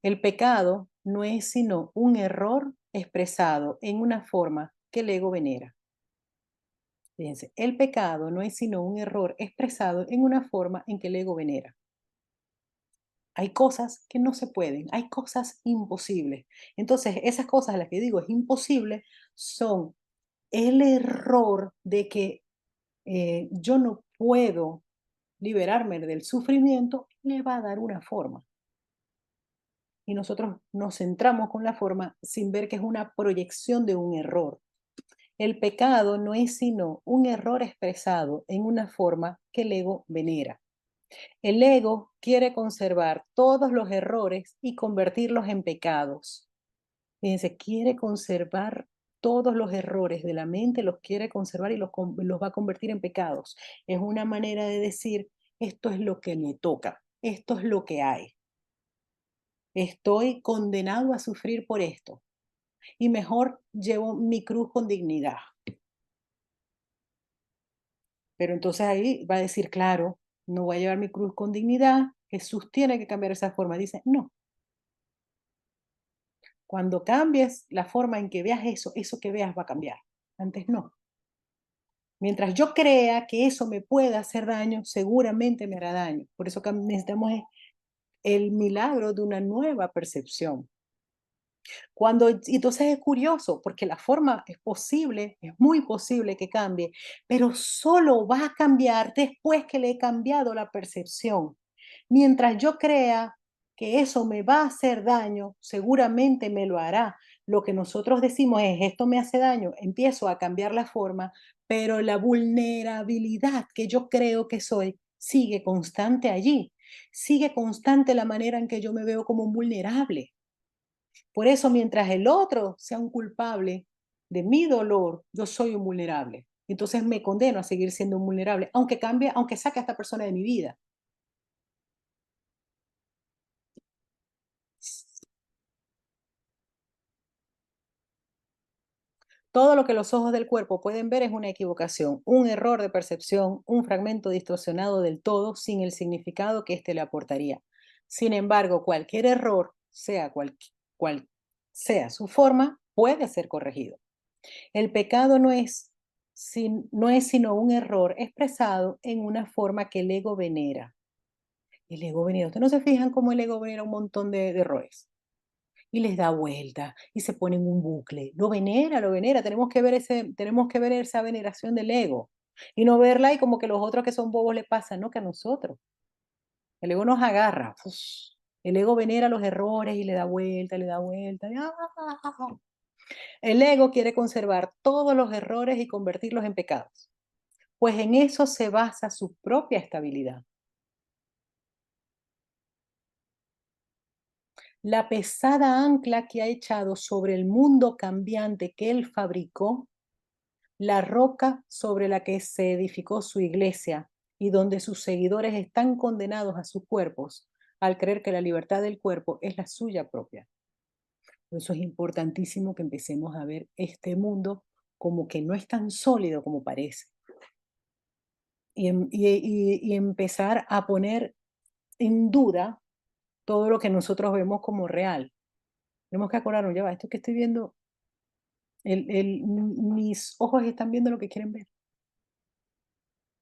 El pecado no es sino un error expresado en una forma que el ego venera. Fíjense, el pecado no es sino un error expresado en una forma en que el ego venera. Hay cosas que no se pueden, hay cosas imposibles. Entonces, esas cosas a las que digo es imposible son el error de que yo no puedo liberarme del sufrimiento, le va a dar una forma. Y nosotros nos centramos con la forma sin ver que es una proyección de un error. El pecado no es sino un error expresado en una forma que el ego venera. El ego quiere conservar todos los errores y convertirlos en pecados. Fíjense, quiere conservar todos los errores de la mente, los quiere conservar y los va a convertir en pecados. Es una manera de decir, esto es lo que me toca, esto es lo que hay. Estoy condenado a sufrir por esto y mejor llevo mi cruz con dignidad. Pero entonces ahí va a decir, claro, no voy a llevar mi cruz con dignidad, Jesús tiene que cambiar esa forma. Dice, no, cuando cambies la forma en que veas eso, eso que veas va a cambiar. Antes no. Mientras yo crea que eso me puede hacer daño, seguramente me hará daño. Por eso que necesitamos el milagro de una nueva percepción. Y entonces es curioso, porque la forma es posible, es muy posible que cambie, pero solo va a cambiar después que le he cambiado la percepción. Mientras yo crea que eso me va a hacer daño, seguramente me lo hará. Lo que nosotros decimos es, esto me hace daño, empiezo a cambiar la forma, pero la vulnerabilidad que yo creo que soy sigue constante allí. Sigue constante la manera en que yo me veo como vulnerable. Por eso, mientras el otro sea un culpable de mi dolor, yo soy un vulnerable. Entonces me condeno a seguir siendo un vulnerable, aunque cambie, aunque saque a esta persona de mi vida. Todo lo que los ojos del cuerpo pueden ver es una equivocación, un error de percepción, un fragmento distorsionado del todo sin el significado que éste le aportaría. Sin embargo, cualquier error, cual sea su forma, puede ser corregido. El pecado no es sino un error expresado en una forma que el ego venera. El ego venera. Ustedes no se fijan cómo el ego venera un montón de errores y les da vuelta y se pone en un bucle. Lo venera, lo venera. Tenemos que ver esa veneración del ego y no verla y como que los otros que son bobos le pasan, no que a nosotros. El ego nos agarra. El ego venera los errores y le da vuelta, le da vuelta. El ego quiere conservar todos los errores y convertirlos en pecados, pues en eso se basa su propia estabilidad. La pesada ancla que ha echado sobre el mundo cambiante que él fabricó, la roca sobre la que se edificó su iglesia y donde sus seguidores están condenados a sus cuerpos al creer que la libertad del cuerpo es la suya propia. Por eso es importantísimo que empecemos a ver este mundo como que no es tan sólido como parece y empezar a poner en duda todo lo que nosotros vemos como real. Tenemos que acordarnos, ya va, esto que estoy viendo, mis ojos están viendo lo que quieren ver.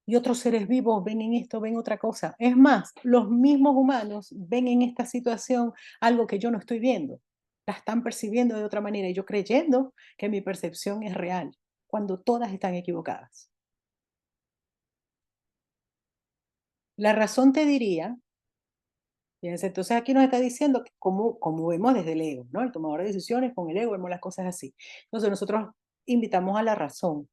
Y otros seres vivos ven en esto, ven otra cosa. Es más, los mismos humanos ven en esta situación algo que yo no estoy viendo. La están percibiendo de otra manera y yo creyendo que mi percepción es real, cuando todas están equivocadas. La razón te diría. Fíjense, entonces aquí nos está diciendo que cómo vemos desde el ego, ¿no? El tomador de decisiones con el ego vemos las cosas así. Entonces nosotros invitamos a la razón.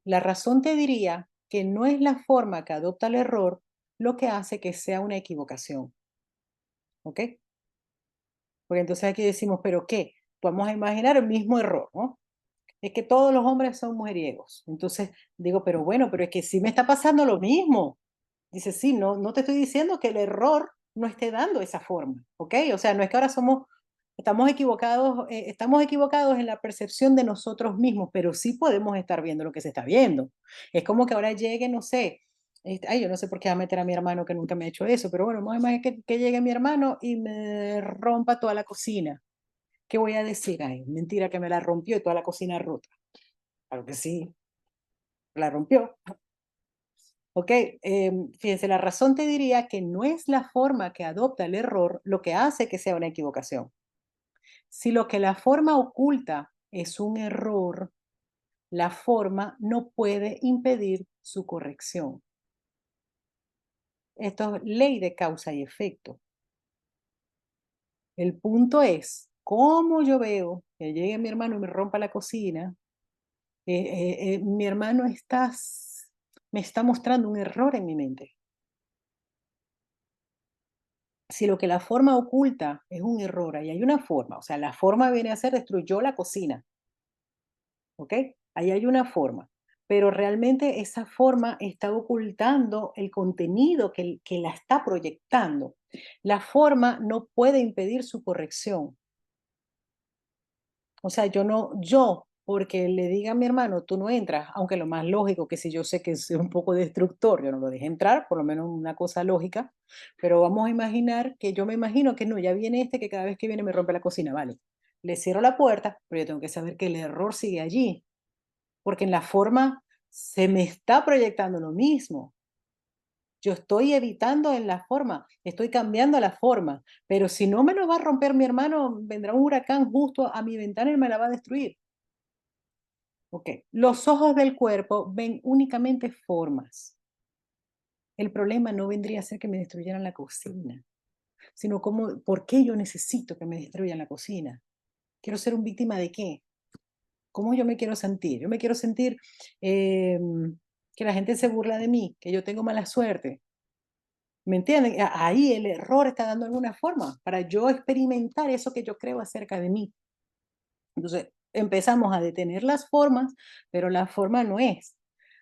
La razón te diría que no es la forma que adopta el error lo que hace que sea una equivocación, ¿ok? Porque entonces aquí decimos, ¿pero qué? Vamos a imaginar el mismo error, ¿no? Es que todos los hombres son mujeriegos. Entonces digo, pero bueno, pero es que sí me está pasando lo mismo. Dice, sí, no te estoy diciendo que el error no esté dando esa forma, ¿ok? O sea, no es que ahora estamos equivocados en la percepción de nosotros mismos, pero sí podemos estar viendo lo que se está viendo. Es como que ahora llegue, no sé, ay, yo no sé por qué va a meter a mi hermano que nunca me ha hecho eso, pero bueno, vamos a imaginar que llegue mi hermano y me rompa toda la cocina. ¿Qué voy a decir? Ay, mentira que me la rompió y toda la cocina rota. Claro que sí, la rompió. Ok, fíjense, la razón te diría que no es la forma que adopta el error lo que hace que sea una equivocación. Si lo que la forma oculta es un error, la forma no puede impedir su corrección. Esto es ley de causa y efecto. El punto es, cómo yo veo que llegue mi hermano y me rompa la cocina, Mi hermano me está mostrando un error en mi mente. Si lo que la forma oculta es un error, ahí hay una forma, o sea, la forma viene a ser destruyó la cocina, ¿ok? Ahí hay una forma, pero realmente esa forma está ocultando el contenido que la está proyectando. La forma no puede impedir su corrección. O sea, yo, porque le diga a mi hermano, tú no entras, aunque lo más lógico que si yo sé que es un poco destructor, yo no lo deje entrar, por lo menos una cosa lógica, pero vamos a imaginar que yo me imagino que no, ya viene este que cada vez que viene me rompe la cocina, vale. Le cierro la puerta, pero yo tengo que saber que el error sigue allí, porque en la forma se me está proyectando lo mismo. Yo estoy evitando en la forma, estoy cambiando la forma, pero si no me lo va a romper mi hermano, vendrá un huracán justo a mi ventana y me la va a destruir. Ok, los ojos del cuerpo ven únicamente formas. El problema no vendría a ser que me destruyeran la cocina, sino como, ¿por qué yo necesito que me destruyan la cocina? ¿Quiero ser un víctima de qué? ¿Cómo yo me quiero sentir? Yo me quiero sentir que la gente se burla de mí, que yo tengo mala suerte. ¿Me entienden? Ahí el error está dando alguna forma para yo experimentar eso que yo creo acerca de mí. Entonces, empezamos a detener las formas, pero la forma no es.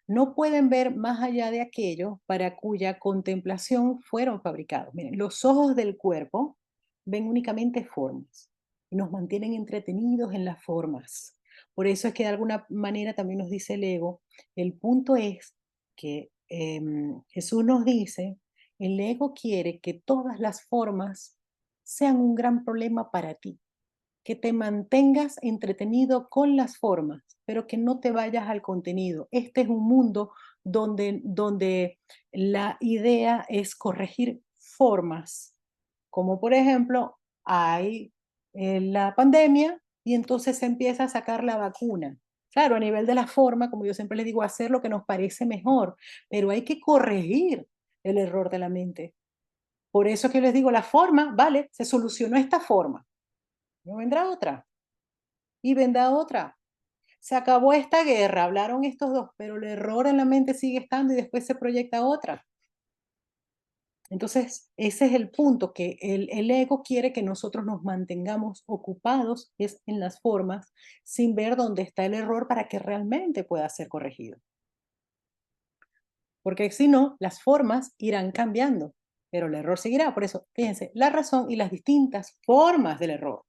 No pueden ver más allá de aquello para cuya contemplación fueron fabricados. Miren, los ojos del cuerpo ven únicamente formas y nos mantienen entretenidos en las formas. Por eso es que de alguna manera también nos dice el ego, el punto es que Jesús nos dice, el ego quiere que todas las formas sean un gran problema para ti, que te mantengas entretenido con las formas, pero que no te vayas al contenido. Este es un mundo donde la idea es corregir formas, como por ejemplo, hay la pandemia y entonces se empieza a sacar la vacuna. Claro, a nivel de la forma, como yo siempre les digo, hacer lo que nos parece mejor, pero hay que corregir el error de la mente. Por eso es que les digo, la forma, vale, se solucionó esta forma, no vendrá otra y vendrá otra. Se acabó esta guerra, hablaron estos dos, pero el error en la mente sigue estando y después se proyecta otra. Entonces, ese es el punto, que el ego quiere que nosotros nos mantengamos ocupados es en las formas, sin ver dónde está el error para que realmente pueda ser corregido. Porque si no, las formas irán cambiando, pero el error seguirá. Por eso, fíjense, la razón y las distintas formas del error.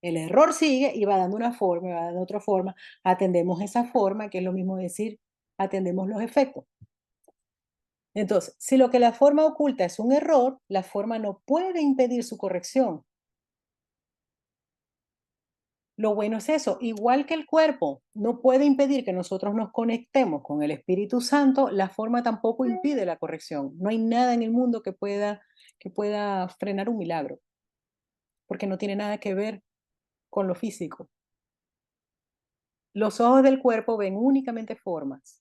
El error sigue y va dando una forma, y va dando otra forma. Atendemos esa forma, que es lo mismo decir, atendemos los efectos. Entonces, si lo que la forma oculta es un error, la forma no puede impedir su corrección. Lo bueno es eso, igual que el cuerpo no puede impedir que nosotros nos conectemos con el Espíritu Santo, la forma tampoco impide la corrección. No hay nada en el mundo que pueda frenar un milagro, porque no tiene nada que ver con lo físico. Los ojos del cuerpo ven únicamente formas.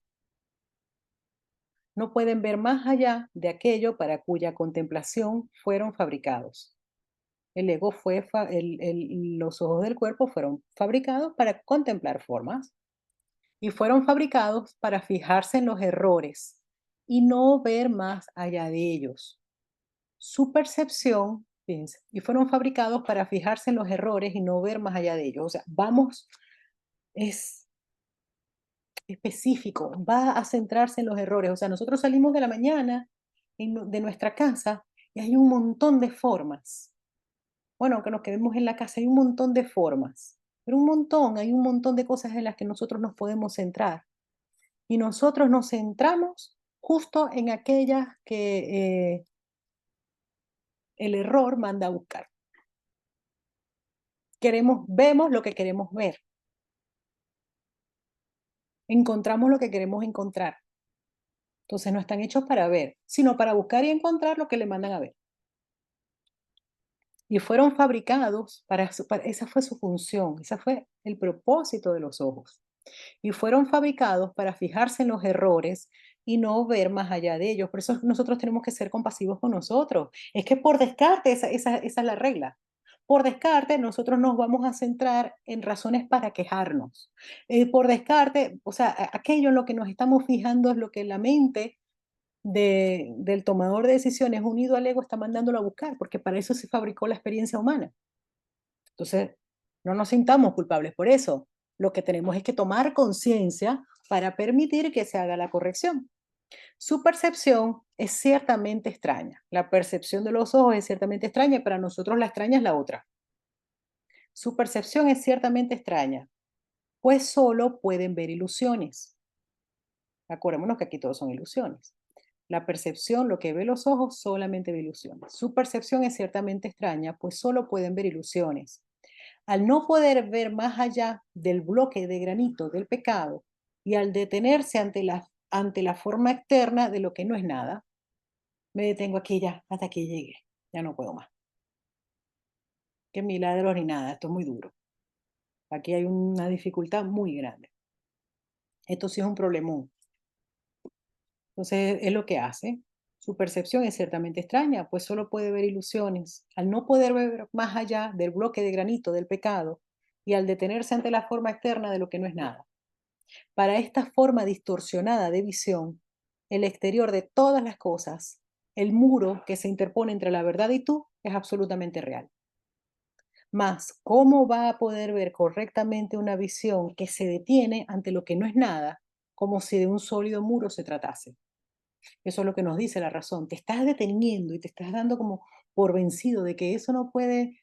No pueden ver más allá de aquello para cuya contemplación fueron fabricados. El ego los ojos del cuerpo fueron fabricados para contemplar formas y fueron fabricados para fijarse en los errores y no ver más allá de ellos. Su percepción, fíjense, y fueron fabricados para fijarse en los errores y no ver más allá de ellos. O sea, es específico, va a centrarse en los errores. O sea, nosotros salimos de la mañana de nuestra casa y hay un montón de formas. Bueno, aunque nos quedemos en la casa, hay un montón de formas, pero hay un montón de cosas en las que nosotros nos podemos centrar. Y nosotros nos centramos justo en aquellas que el error manda a buscar. Vemos lo que queremos ver, encontramos lo que queremos encontrar. Entonces no están hechos para ver, sino para buscar y encontrar lo que le mandan a ver. Y fueron fabricados esa fue su función, ese fue el propósito de los ojos. Y fueron fabricados para fijarse en los errores y no ver más allá de ellos. Por eso nosotros tenemos que ser compasivos con nosotros. Es que por descarte esa es la regla. Por descarte, nosotros nos vamos a centrar en razones para quejarnos. Por descarte, o sea, aquello en lo que nos estamos fijando es lo que la mente del tomador de decisiones unido al ego está mandándolo a buscar, porque para eso se fabricó la experiencia humana. Entonces, no nos sintamos culpables por eso. Lo que tenemos es que tomar conciencia para permitir que se haga la corrección. Su percepción es ciertamente extraña. La percepción de los ojos es ciertamente extraña, y para nosotros la extraña es la otra. Su percepción es ciertamente extraña, pues solo pueden ver ilusiones. Acordémonos que aquí todos son ilusiones. La percepción, lo que ve los ojos, solamente ve ilusiones. Su percepción es ciertamente extraña, pues solo pueden ver ilusiones. Al no poder ver más allá del bloque de granito del pecado y al detenerse ante la forma externa de lo que no es nada, me detengo aquí ya, hasta aquí llegué, ya no puedo más. Qué milagro ni nada, esto es muy duro. Aquí hay una dificultad muy grande. Esto sí es un problemón. Entonces, es lo que hace. Su percepción es ciertamente extraña, pues solo puede ver ilusiones. Al no poder ver más allá del bloque de granito del pecado y al detenerse ante la forma externa de lo que no es nada. Para esta forma distorsionada de visión, el exterior de todas las cosas, el muro que se interpone entre la verdad y tú, es absolutamente real. Mas, ¿cómo va a poder ver correctamente una visión que se detiene ante lo que no es nada, como si de un sólido muro se tratase? Eso es lo que nos dice la razón. Te estás deteniendo y te estás dando como por vencido de que eso no puede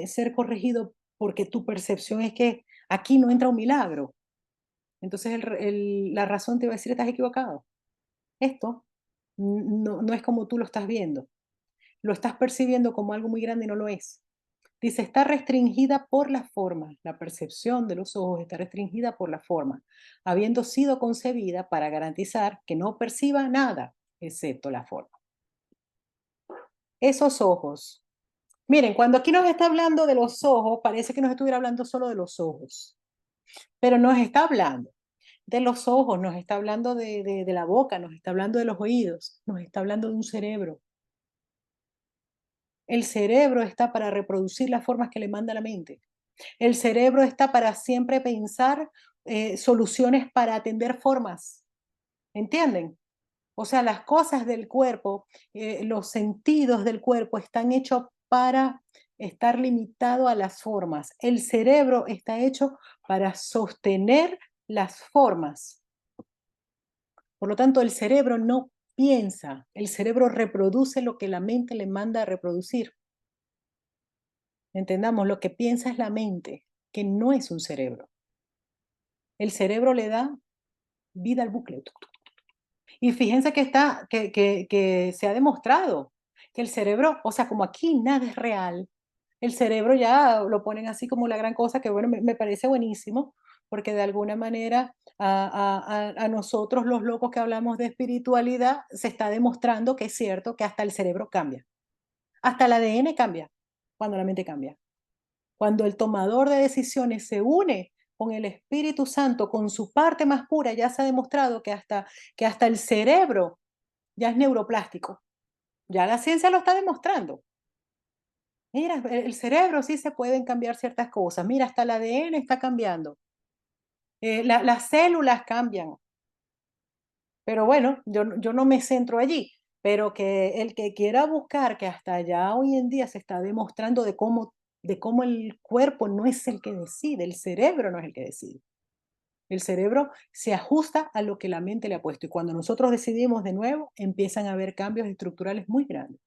ser corregido porque tu percepción es que aquí no entra un milagro. Entonces la razón te va a decir, estás equivocado. Esto no es como tú lo estás viendo. Lo estás percibiendo como algo muy grande y no lo es. Dice, está restringida por la forma. La percepción de los ojos está restringida por la forma, habiendo sido concebida para garantizar que no perciba nada excepto la forma. Esos ojos. Miren, cuando aquí nos está hablando de los ojos, parece que nos estuviera hablando solo de los ojos, pero nos está hablando de los ojos, nos está hablando de la boca, nos está hablando de los oídos, nos está hablando de un cerebro. El cerebro está para reproducir las formas que le manda la mente. El cerebro está para siempre pensar soluciones para atender formas. ¿Entienden? O sea, las cosas del cuerpo, los sentidos del cuerpo están hechos para estar limitado a las formas. El cerebro está hecho para sostener las formas. Por lo tanto, el cerebro no piensa, el cerebro reproduce lo que la mente le manda a reproducir. Entendamos, lo que piensa es la mente, que no es un cerebro. El cerebro le da vida al bucle. Y fíjense que se ha demostrado que el cerebro, o sea, como aquí nada es real, el cerebro ya lo ponen así como la gran cosa, que bueno, me parece buenísimo, porque de alguna manera a nosotros los locos que hablamos de espiritualidad se está demostrando que es cierto que hasta el cerebro cambia, hasta el ADN cambia cuando la mente cambia. Cuando el tomador de decisiones se une con el Espíritu Santo, con su parte más pura, ya se ha demostrado que hasta el cerebro ya es neuroplástico. Ya la ciencia lo está demostrando. Mira, el cerebro sí se pueden cambiar ciertas cosas. Mira, hasta el ADN está cambiando. Las células cambian. Pero bueno, yo no me centro allí. Pero que el que quiera buscar, que hasta ya hoy en día se está demostrando de cómo el cuerpo no es el que decide, el cerebro no es el que decide. El cerebro se ajusta a lo que la mente le ha puesto. Y cuando nosotros decidimos de nuevo, empiezan a haber cambios estructurales muy grandes.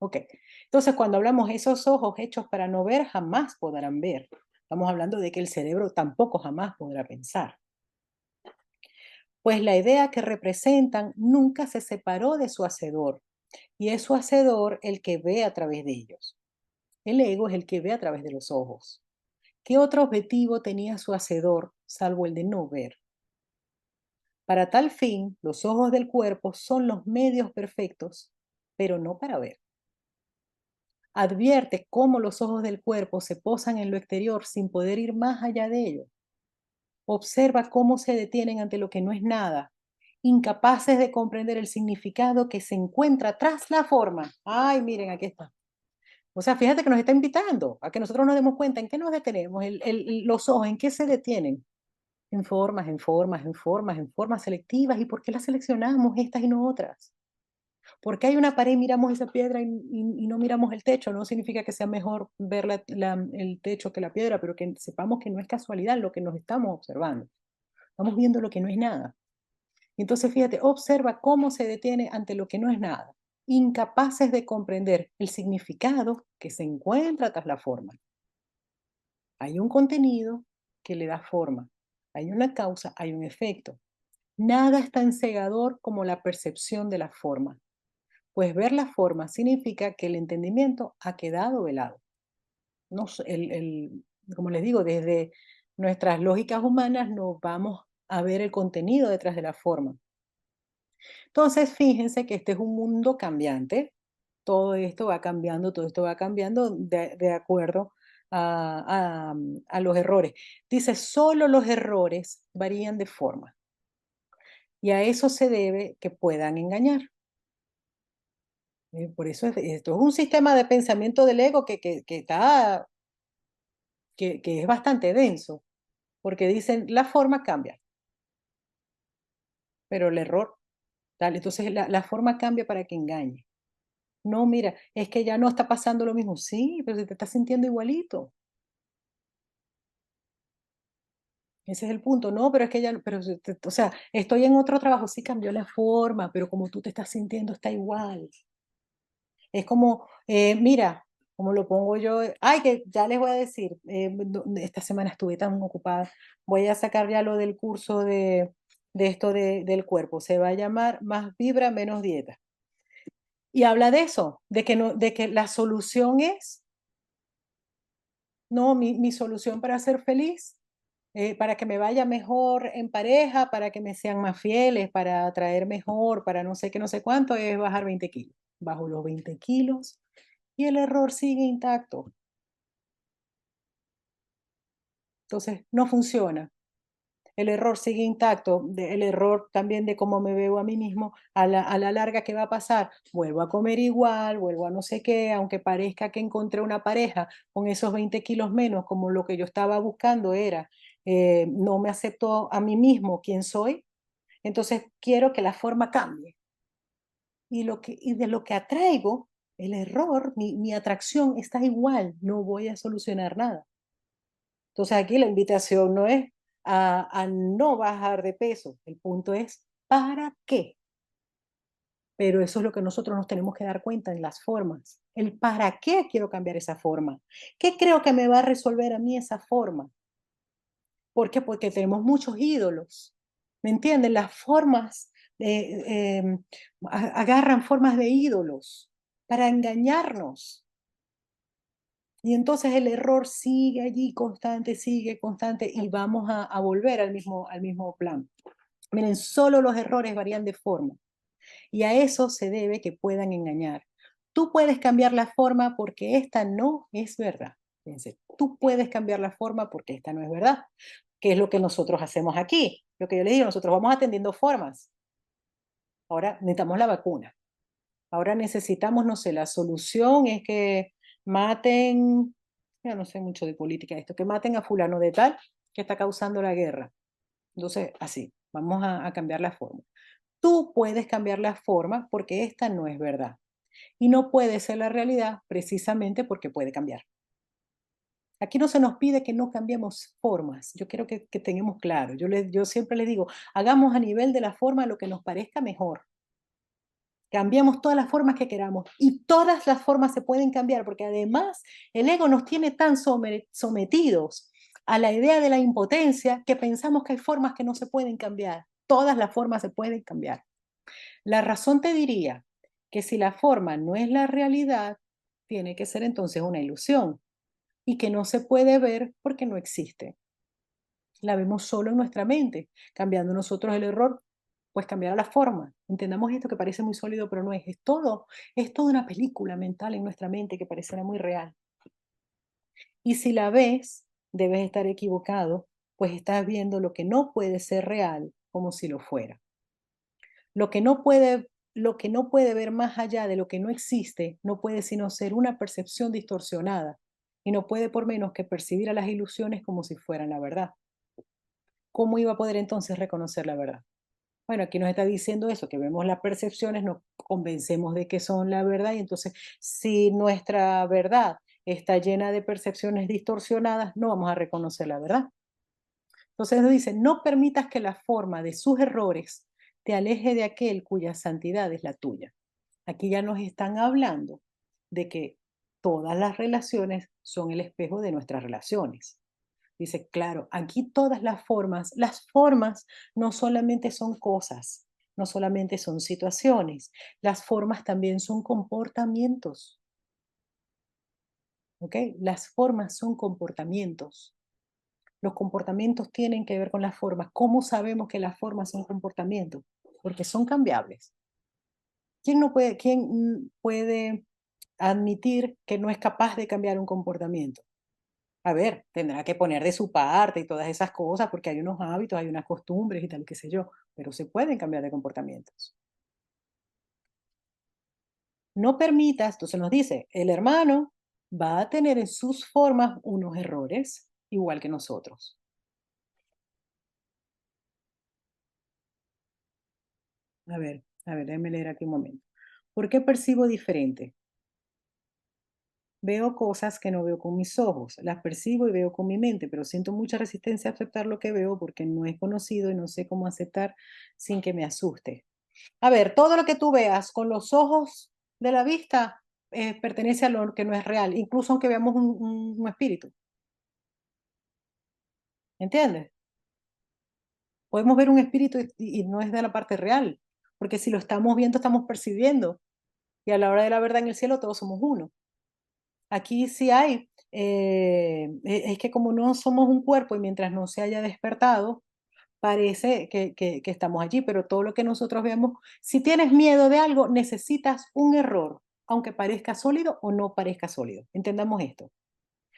Ok, entonces cuando hablamos esos ojos hechos para no ver, jamás podrán ver. Estamos hablando de que el cerebro tampoco jamás podrá pensar. Pues la idea que representan nunca se separó de su hacedor, y es su hacedor el que ve a través de ellos. El ego es el que ve a través de los ojos. ¿Qué otro objetivo tenía su hacedor salvo el de no ver? Para tal fin, los ojos del cuerpo son los medios perfectos, pero no para ver. Advierte cómo los ojos del cuerpo se posan en lo exterior sin poder ir más allá de ello. Observa cómo se detienen ante lo que no es nada, incapaces de comprender el significado que se encuentra tras la forma. Ay, miren, aquí está. O sea, fíjate que nos está invitando a que nosotros nos demos cuenta en qué nos detenemos, los ojos, en qué se detienen. En formas, en formas, en formas, en formas selectivas. ¿Y por qué las seleccionamos estas y no otras? Porque hay una pared y miramos esa piedra y no miramos el techo. No significa que sea mejor ver el techo que la piedra, pero que sepamos que no es casualidad lo que nos estamos observando. Estamos viendo lo que no es nada. Entonces, fíjate, observa cómo se detiene ante lo que no es nada, incapaces de comprender el significado que se encuentra tras la forma. Hay un contenido que le da forma, hay una causa, hay un efecto. Nada es tan cegador como la percepción de la forma, pues ver la forma significa que el entendimiento ha quedado velado. No, como les digo, desde nuestras lógicas humanas nos vamos a ver el contenido detrás de la forma. Entonces, fíjense que este es un mundo cambiante. Todo esto va cambiando, todo esto va cambiando de acuerdo a los errores. Dice, solo los errores varían de forma y a eso se debe que puedan engañar. Por eso esto es un sistema de pensamiento del ego que es bastante denso, porque dicen, la forma cambia, pero el error, tal. Entonces la forma cambia para que engañe. No, mira, es que ya no está pasando lo mismo. Sí, pero si te estás sintiendo igualito. Ese es el punto. No, pero es que ya, pero, o sea, estoy en otro trabajo, sí cambió la forma, pero como tú te estás sintiendo está igual. Es como, mira, como lo pongo yo, ay, que ya les voy a decir, esta semana estuve tan ocupada, voy a sacar ya lo del curso de esto del cuerpo, se va a llamar Más vibra, menos dieta. Y habla de eso, de que, no, de que la solución es, no, mi solución para ser feliz, para que me vaya mejor en pareja, para que me sean más fieles, para atraer mejor, para no sé qué, no sé cuánto, es bajar 20 kilos. Bajo los 20 kilos y el error sigue intacto. Entonces, no funciona. El error sigue intacto, el error también de cómo me veo a mí mismo, a la larga, ¿qué va a pasar? Vuelvo a comer igual, vuelvo a no sé qué, aunque parezca que encontré una pareja con esos 20 kilos menos, como lo que yo estaba buscando era, no me acepto a mí mismo quién soy, entonces quiero que la forma cambie. Y de lo que atraigo, el error, mi atracción está igual, no voy a solucionar nada. Entonces aquí la invitación no es a no bajar de peso, el punto es ¿para qué? Pero eso es lo que nosotros nos tenemos que dar cuenta en las formas. El para qué quiero cambiar esa forma. ¿Qué creo que me va a resolver a mí esa forma? ¿Por qué? Porque tenemos muchos ídolos. ¿Me entienden? Las formas agarran formas de ídolos para engañarnos. Y entonces el error sigue allí constante, sigue constante y vamos a volver al mismo plan. Miren, solo los errores varían de forma y a eso se debe que puedan engañar. Tú puedes cambiar la forma porque esta no es verdad. Fíjense, tú puedes cambiar la forma porque esta no es verdad. ¿Qué es lo que nosotros hacemos aquí? Lo que yo les digo, nosotros vamos atendiendo formas. Ahora necesitamos la vacuna. Ahora necesitamos, no sé, la solución es que maten, ya no sé mucho de política esto, que maten a fulano de tal que está causando la guerra. Entonces, así, vamos a cambiar la forma. Tú puedes cambiar la forma porque esta no es verdad. Y no puede ser la realidad precisamente porque puede cambiar. Aquí no se nos pide que no cambiemos formas. Yo quiero que tengamos claro. Yo siempre les digo, hagamos a nivel de la forma lo que nos parezca mejor. Cambiamos todas las formas que queramos y todas las formas se pueden cambiar porque además el ego nos tiene tan sometidos a la idea de la impotencia que pensamos que hay formas que no se pueden cambiar. Todas las formas se pueden cambiar. La razón te diría que si la forma no es la realidad, tiene que ser entonces una ilusión y que no se puede ver porque no existe. La vemos solo en nuestra mente. Cambiando nosotros el error, pues cambiará la forma. Entendamos esto que parece muy sólido, pero no es. Es toda una película mental en nuestra mente que parecerá muy real. Y si la ves, debes estar equivocado, pues estás viendo lo que no puede ser real como si lo fuera. Lo que no puede, lo que no puede ver más allá de lo que no existe, no puede sino ser una percepción distorsionada y no puede por menos que percibir a las ilusiones como si fueran la verdad. ¿Cómo iba a poder entonces reconocer la verdad? Bueno, aquí nos está diciendo eso, que vemos las percepciones, nos convencemos de que son la verdad y entonces si nuestra verdad está llena de percepciones distorsionadas, no vamos a reconocer la verdad. Entonces nos dice, no permitas que la forma de sus errores te aleje de aquel cuya santidad es la tuya. Aquí ya nos están hablando de que todas las relaciones son el espejo de nuestras relaciones. Dice, claro, aquí todas las formas no solamente son cosas, no solamente son situaciones, las formas también son comportamientos, ¿ok? Las formas son comportamientos. Los comportamientos tienen que ver con las formas. ¿Cómo sabemos que las formas son comportamientos? Porque son cambiables. ¿Quién puede admitir que no es capaz de cambiar un comportamiento? A ver, tendrá que poner de su parte y todas esas cosas, porque hay unos hábitos, hay unas costumbres y tal, qué sé yo, pero se pueden cambiar de comportamientos. No permitas, entonces nos dice, el hermano va a tener en sus formas unos errores, igual que nosotros. Déjeme leer aquí un momento. ¿Por qué percibo diferente? Veo cosas que no veo con mis ojos, las percibo y veo con mi mente, pero siento mucha resistencia a aceptar lo que veo porque no es conocido y no sé cómo aceptar sin que me asuste. A ver, todo lo que tú veas con los ojos de la vista pertenece a lo que no es real, incluso aunque veamos un espíritu, ¿entiendes? Podemos ver un espíritu y no es de la parte real, porque si lo estamos viendo, estamos percibiendo, y a la hora de la verdad en el cielo todos somos uno. Aquí sí hay, es que como no somos un cuerpo y mientras no se haya despertado, parece que estamos allí, pero todo lo que nosotros vemos, si tienes miedo de algo, necesitas un error, aunque parezca sólido o no parezca sólido. Entendamos esto.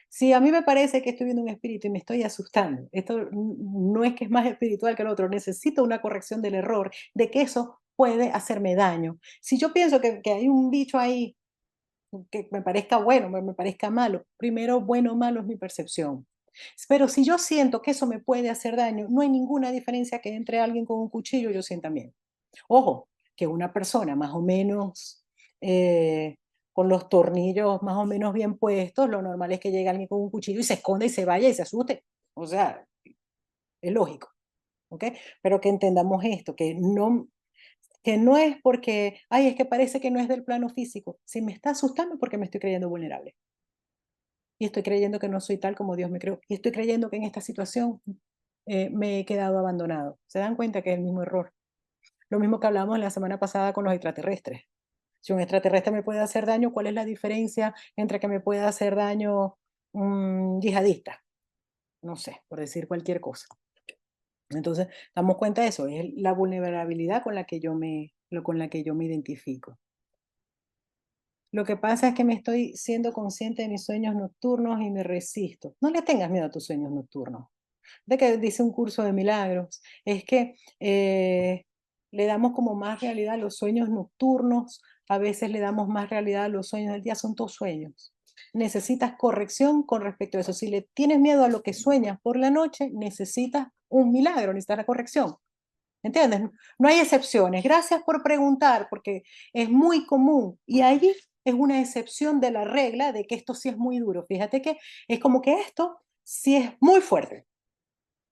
Si a mí me parece que estoy viendo un espíritu y me estoy asustando, esto no es que es más espiritual que el otro, necesito una corrección del error, de que eso puede hacerme daño. Si yo pienso que hay un bicho ahí que me parezca bueno, me parezca malo. Primero, bueno o malo es mi percepción. Pero si yo siento que eso me puede hacer daño, no hay ninguna diferencia que entre alguien con un cuchillo y yo sienta miedo. Ojo, que una persona más o menos eh, con los tornillos más o menos bien puestos, lo normal es que llegue alguien con un cuchillo y se esconda y se vaya y se asuste. O sea, es lógico, ¿ok? Pero que entendamos esto, que no es porque, ay, es que parece que no es del plano físico. Si me está asustando porque me estoy creyendo vulnerable. Y estoy creyendo que no soy tal como Dios me creó. Y estoy creyendo que en esta situación me he quedado abandonado. ¿Se dan cuenta que es el mismo error? Lo mismo que hablamos la semana pasada con los extraterrestres. Si un extraterrestre me puede hacer daño, ¿cuál es la diferencia entre que me pueda hacer daño un yihadista? No sé, por decir cualquier cosa. Entonces, damos cuenta de eso, es la vulnerabilidad con la que con la que yo me identifico. Lo que pasa es que me estoy siendo consciente de mis sueños nocturnos y me resisto. No le tengas miedo a tus sueños nocturnos. De que dice un curso de milagros, es que le damos como más realidad a los sueños nocturnos, a veces le damos más realidad a los sueños del día, son todos sueños. Necesitas corrección con respecto a eso. Si le tienes miedo a lo que sueñas por la noche, necesitas un milagro, necesitas la corrección. ¿Entiendes? No hay excepciones. Gracias por preguntar, porque es muy común. Y allí es una excepción de la regla de que esto sí es muy duro. Fíjate que es como que esto sí es muy fuerte.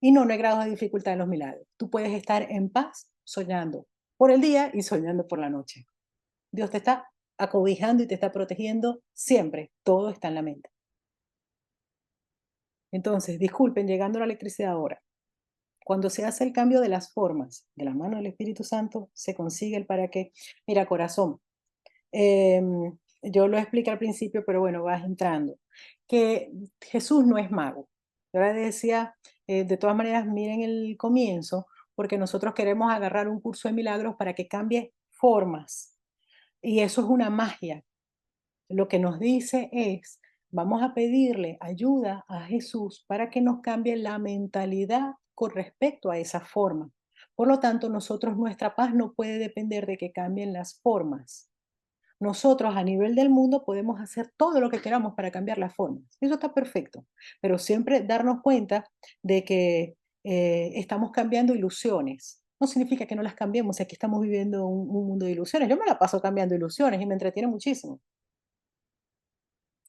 Y no, no hay grados de dificultad en los milagros. Tú puedes estar en paz soñando por el día y soñando por la noche. Dios te está acobijando y te está protegiendo siempre. Todo está en la mente. Entonces, disculpen, llegando a la electricidad ahora. Cuando se hace el cambio de las formas de la mano del Espíritu Santo, se consigue el para qué. Mira, corazón, yo lo expliqué al principio, pero bueno, vas entrando, que Jesús no es mago. Yo les decía, de todas maneras, miren el comienzo, porque nosotros queremos agarrar un curso de milagros para que cambie formas. Y eso es una magia. Lo que nos dice es, vamos a pedirle ayuda a Jesús para que nos cambie la mentalidad con respecto a esa forma. Por lo tanto, nuestra paz no puede depender de que cambien las formas. Nosotros a nivel del mundo podemos hacer todo lo que queramos para cambiar las formas. Eso está perfecto, pero siempre darnos cuenta de que estamos cambiando ilusiones. No significa que no las cambiemos, si aquí estamos viviendo un mundo de ilusiones. Yo me la paso cambiando ilusiones y me entretiene muchísimo,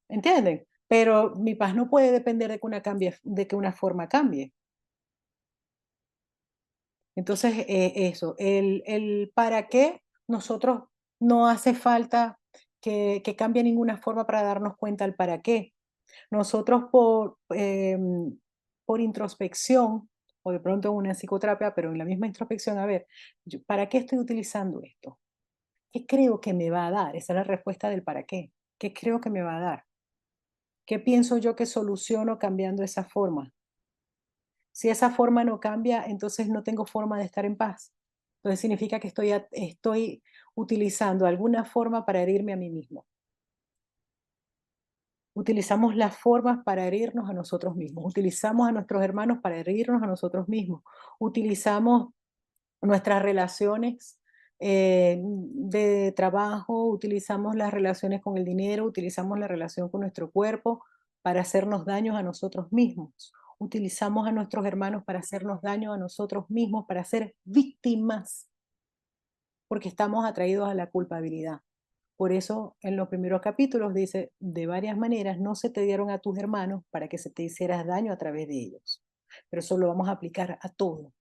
¿entienden? Pero mi paz no puede depender de que de que una forma cambie. Entonces, eso, el para qué nosotros no hace falta que cambie ninguna forma para darnos cuenta el para qué. Nosotros por introspección, o de pronto en una psicoterapia, pero en la misma introspección, a ver, ¿para qué estoy utilizando esto? ¿Qué creo que me va a dar? Esa es la respuesta del para qué. ¿Qué creo que me va a dar? ¿Qué pienso yo que soluciono cambiando esa forma? Si esa forma no cambia, entonces no tengo forma de estar en paz. Entonces significa que estoy utilizando alguna forma para herirme a mí mismo. Utilizamos las formas para herirnos a nosotros mismos. Utilizamos a nuestros hermanos para herirnos a nosotros mismos. Utilizamos nuestras relaciones de trabajo, utilizamos las relaciones con el dinero, utilizamos la relación con nuestro cuerpo para hacernos daños a nosotros mismos. Utilizamos a nuestros hermanos para hacernos daño a nosotros mismos, para ser víctimas, porque estamos atraídos a la culpabilidad. Por eso en los primeros capítulos dice, de varias maneras no se te dieron a tus hermanos para que se te hicieras daño a través de ellos. Pero eso lo vamos a aplicar a todo.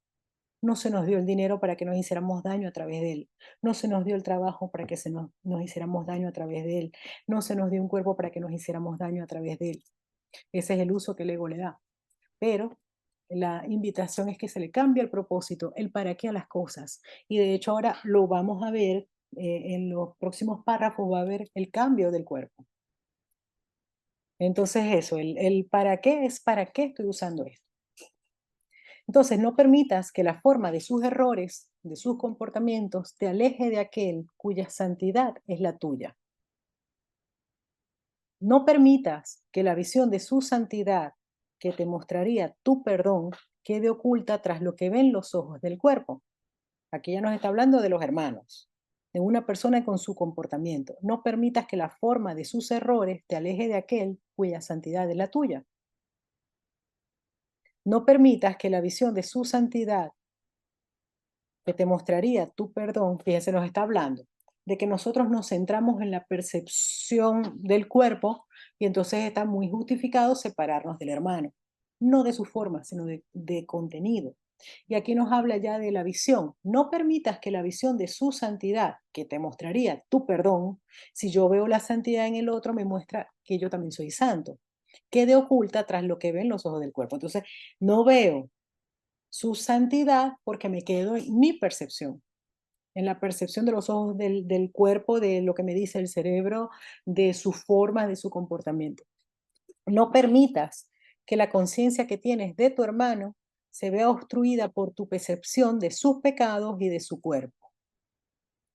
No se nos dio el dinero para que nos hiciéramos daño a través de él. No se nos dio el trabajo para que nos hiciéramos daño a través de él. No se nos dio un cuerpo para que nos hiciéramos daño a través de él. Ese es el uso que el ego le da. Pero la invitación es que se le cambie el propósito, el para qué a las cosas. Y de hecho ahora lo vamos a ver en los próximos párrafos, va a haber el cambio del cuerpo. Entonces eso, el para qué es para qué estoy usando esto. Entonces, no permitas que la forma de sus errores, de sus comportamientos, te aleje de aquel cuya santidad es la tuya. No permitas que la visión de su santidad, que te mostraría tu perdón, quede oculta tras lo que ven los ojos del cuerpo. Aquí ya nos está hablando de los hermanos, de una persona con su comportamiento. No permitas que la forma de sus errores te aleje de aquel cuya santidad es la tuya. No permitas que la visión de su santidad que te mostraría tu perdón, fíjense, nos está hablando de que nosotros nos centramos en la percepción del cuerpo y entonces está muy justificado separarnos del hermano, no de su forma, sino de contenido. Y aquí nos habla ya de la visión. No permitas que la visión de su santidad, que te mostraría tu perdón, si yo veo la santidad en el otro, me muestra que yo también soy santo, quede oculta tras lo que ven los ojos del cuerpo. Entonces, no veo su santidad porque me quedo en mi percepción, en la percepción de los ojos del cuerpo, de lo que me dice el cerebro, de su forma, de su comportamiento. No permitas que la conciencia que tienes de tu hermano se vea obstruida por tu percepción de sus pecados y de su cuerpo.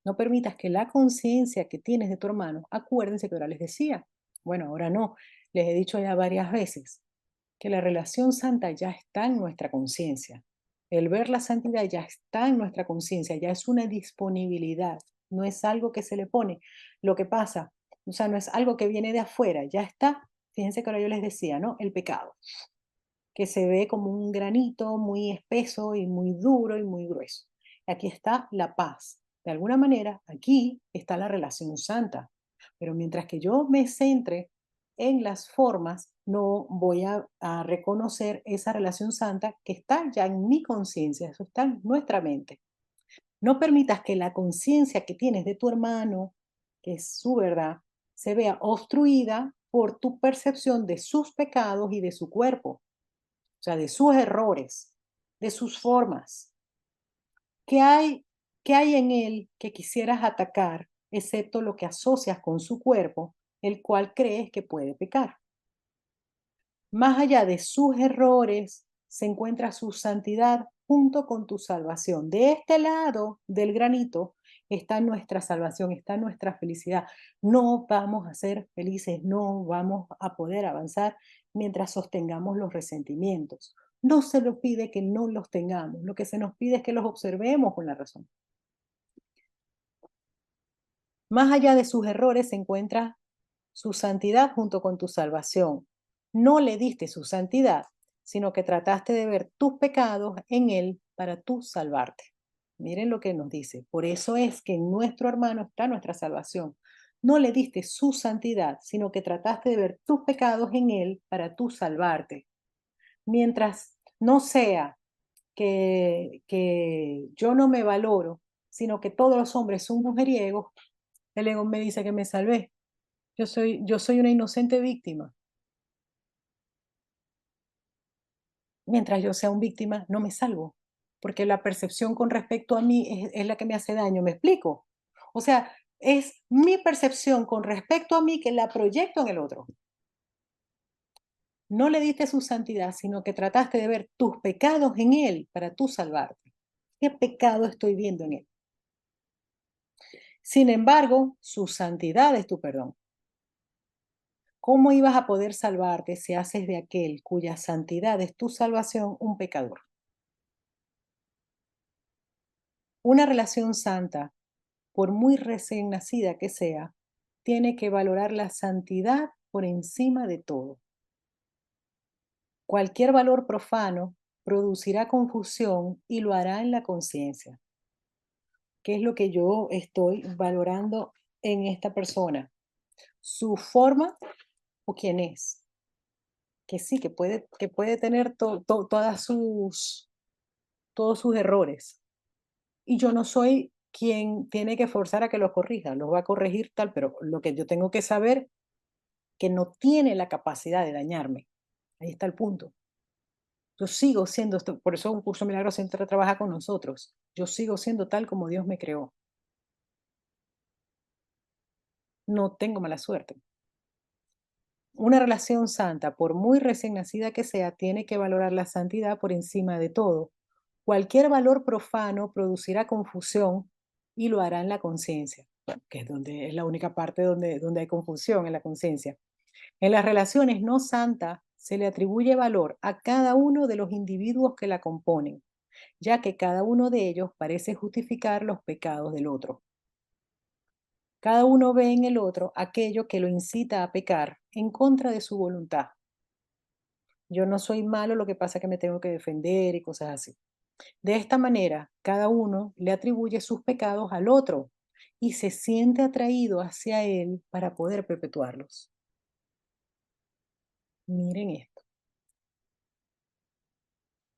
No permitas que la conciencia que tienes de tu hermano, acuérdense que ahora les decía, bueno, ahora no, les he dicho ya varias veces, que la relación santa ya está en nuestra conciencia. El ver la santidad ya está en nuestra conciencia, ya es una disponibilidad, no es algo que se le pone. Lo que pasa, o sea, no es algo que viene de afuera, ya está. Fíjense que ahora yo les decía, ¿no? El pecado, que se ve como un granito muy espeso y muy duro y muy grueso. Aquí está la paz. De alguna manera, aquí está la relación santa. Pero mientras que yo me centre en las formas, no voy a reconocer esa relación santa que está ya en mi conciencia, eso está en nuestra mente. No permitas que la conciencia que tienes de tu hermano, que es su verdad, se vea obstruida por tu percepción de sus pecados y de su cuerpo, o sea, de sus errores, de sus formas. ¿Qué hay, qué hay en él que quisieras atacar, excepto lo que asocias con su cuerpo, el cual crees que puede pecar? Más allá de sus errores, se encuentra su santidad junto con tu salvación. De este lado del granito está nuestra salvación, está nuestra felicidad. No vamos a ser felices, no vamos a poder avanzar mientras sostengamos los resentimientos. No se nos pide que no los tengamos, lo que se nos pide es que los observemos con la razón. Más allá de sus errores se encuentra su santidad junto con tu salvación. No le diste su santidad, sino que trataste de ver tus pecados en él para tú salvarte. Miren lo que nos dice. Por eso es que en nuestro hermano está nuestra salvación. No le diste su santidad, sino que trataste de ver tus pecados en él para tú salvarte. Mientras no sea que yo no me valoro, sino que todos los hombres son mujeriegos, el ego me dice que me salvé. Yo soy una inocente víctima. Mientras yo sea un víctima, no me salvo, porque la percepción con respecto a mí es la que me hace daño, ¿me explico? O sea, es mi percepción con respecto a mí que la proyecto en el otro. No le diste su santidad, sino que trataste de ver tus pecados en él para tú salvarte. ¿Qué pecado estoy viendo en él? Sin embargo, su santidad es tu perdón. ¿Cómo ibas a poder salvarte si haces de aquel cuya santidad es tu salvación un pecador? Una relación santa, por muy recién nacida que sea, tiene que valorar la santidad por encima de todo. Cualquier valor profano producirá confusión y lo hará en la conciencia. ¿Qué es lo que yo estoy valorando en esta persona? ¿Su forma o quién es? Que sí, que puede tener todos sus errores. Y yo no soy quien tiene que forzar a que los corrija, los va a corregir tal, pero lo que yo tengo que saber que no tiene la capacidad de dañarme. Ahí está el punto. Yo sigo siendo, por eso un curso milagro siempre trabaja con nosotros. Yo sigo siendo tal como Dios me creó. No tengo mala suerte. Una relación santa, por muy recién nacida que sea, tiene que valorar la santidad por encima de todo. Cualquier valor profano producirá confusión y lo hará en la conciencia, bueno, que es donde es la única parte donde hay confusión, en la conciencia. En las relaciones no santas se le atribuye valor a cada uno de los individuos que la componen, ya que cada uno de ellos parece justificar los pecados del otro. Cada uno ve en el otro aquello que lo incita a pecar en contra de su voluntad. Yo no soy malo, lo que pasa es que me tengo que defender y cosas así. De esta manera, cada uno le atribuye sus pecados al otro y se siente atraído hacia él para poder perpetuarlos. Miren esto.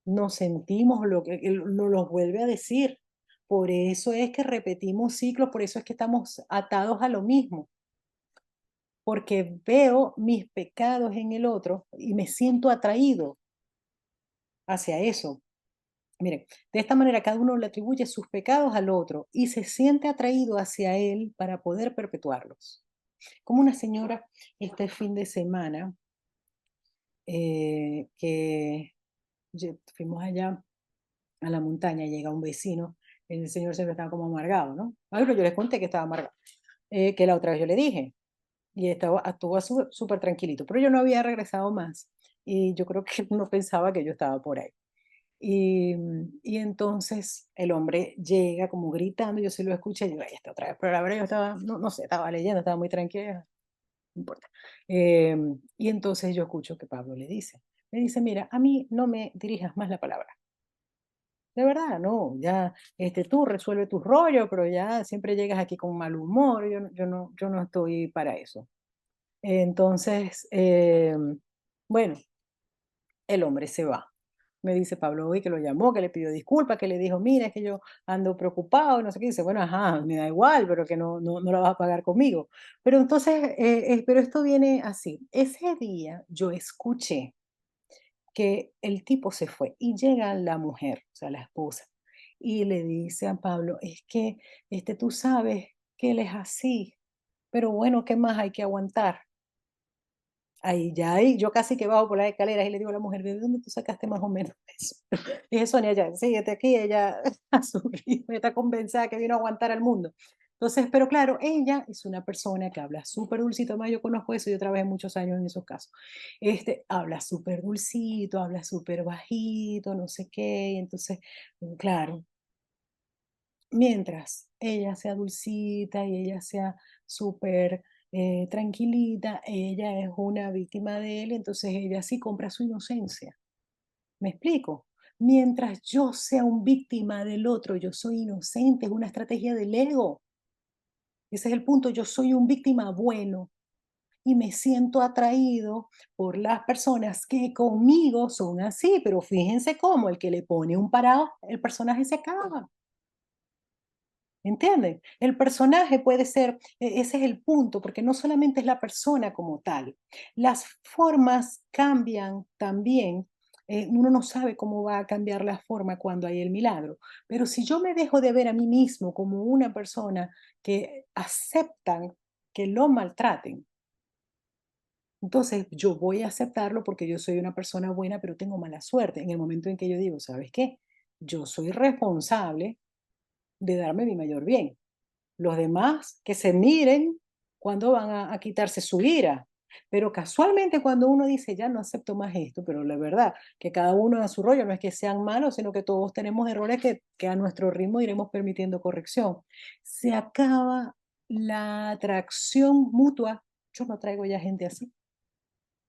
Nos sentimos lo que él nos los vuelve a decir. Por eso es que repetimos ciclos, por eso es que estamos atados a lo mismo, porque veo mis pecados en el otro y me siento atraído hacia eso. Miren, de esta manera cada uno le atribuye sus pecados al otro y se siente atraído hacia él para poder perpetuarlos. Como una señora este fin de semana que fuimos allá a la montaña, llega un vecino, el señor siempre estaba como amargado, ¿no? Bueno, yo les conté que estaba amargado, que la otra vez yo le dije, y estuvo súper tranquilito, pero yo no había regresado más, y yo creo que no pensaba que yo estaba por ahí. Y entonces el hombre llega como gritando, yo se lo escuché, y yo, "Ay, esta otra vez", pero la verdad yo estaba, no sé, estaba leyendo, estaba muy tranquila, no importa. Y entonces yo escucho que Pablo le dice, mira, a mí no me dirijas más la palabra. De verdad, no, ya, tú resuelve tus rollos, pero ya siempre llegas aquí con mal humor, yo no estoy para eso. Entonces, bueno, el hombre se va. Me dice Pablo hoy que lo llamó, que le pidió disculpas, que le dijo, mira, es que yo ando preocupado, y no sé qué. Dice, bueno, ajá, me da igual, pero que no la vas a pagar conmigo. Pero entonces, pero esto viene así. Ese día yo escuché que el tipo se fue y llega la mujer, o sea, la esposa, y le dice a Pablo, es que tú sabes que él es así, pero bueno, ¿qué más hay que aguantar? Ahí, yo casi que bajo por las escaleras y le digo a la mujer, ¿de dónde tú sacaste más o menos eso? Dije, Sonia, ya, síguete aquí, ella a su ritmo, está convencida que vino a aguantar al mundo. Entonces, pero claro, ella es una persona que habla súper dulcito, además yo conozco eso, yo trabajé muchos años en esos casos. Habla súper dulcito, habla súper bajito, no sé qué, y entonces, claro, mientras ella sea dulcita y ella sea súper tranquilita, ella es una víctima de él, entonces ella sí compra su inocencia. ¿Me explico? Mientras yo sea un víctima del otro, yo soy inocente, es una estrategia del ego. Ese es el punto, yo soy un víctima bueno y me siento atraído por las personas que conmigo son así, pero fíjense cómo el que le pone un parado, el personaje se acaba. ¿Entienden? El personaje puede ser, ese es el punto, porque no solamente es la persona como tal, las formas cambian también. Uno no sabe cómo va a cambiar la forma cuando hay el milagro, pero si yo me dejo de ver a mí mismo como una persona que aceptan que lo maltraten, entonces yo voy a aceptarlo porque yo soy una persona buena, pero tengo mala suerte. En el momento en que yo digo, ¿sabes qué? Yo soy responsable de darme mi mayor bien. Los demás que se miren cuando van a quitarse su ira. Pero casualmente cuando uno dice, ya no acepto más esto, pero la verdad, que cada uno a su rollo, no es que sean malos, sino que todos tenemos errores que a nuestro ritmo iremos permitiendo corrección. Se acaba la atracción mutua. Yo no traigo ya gente así.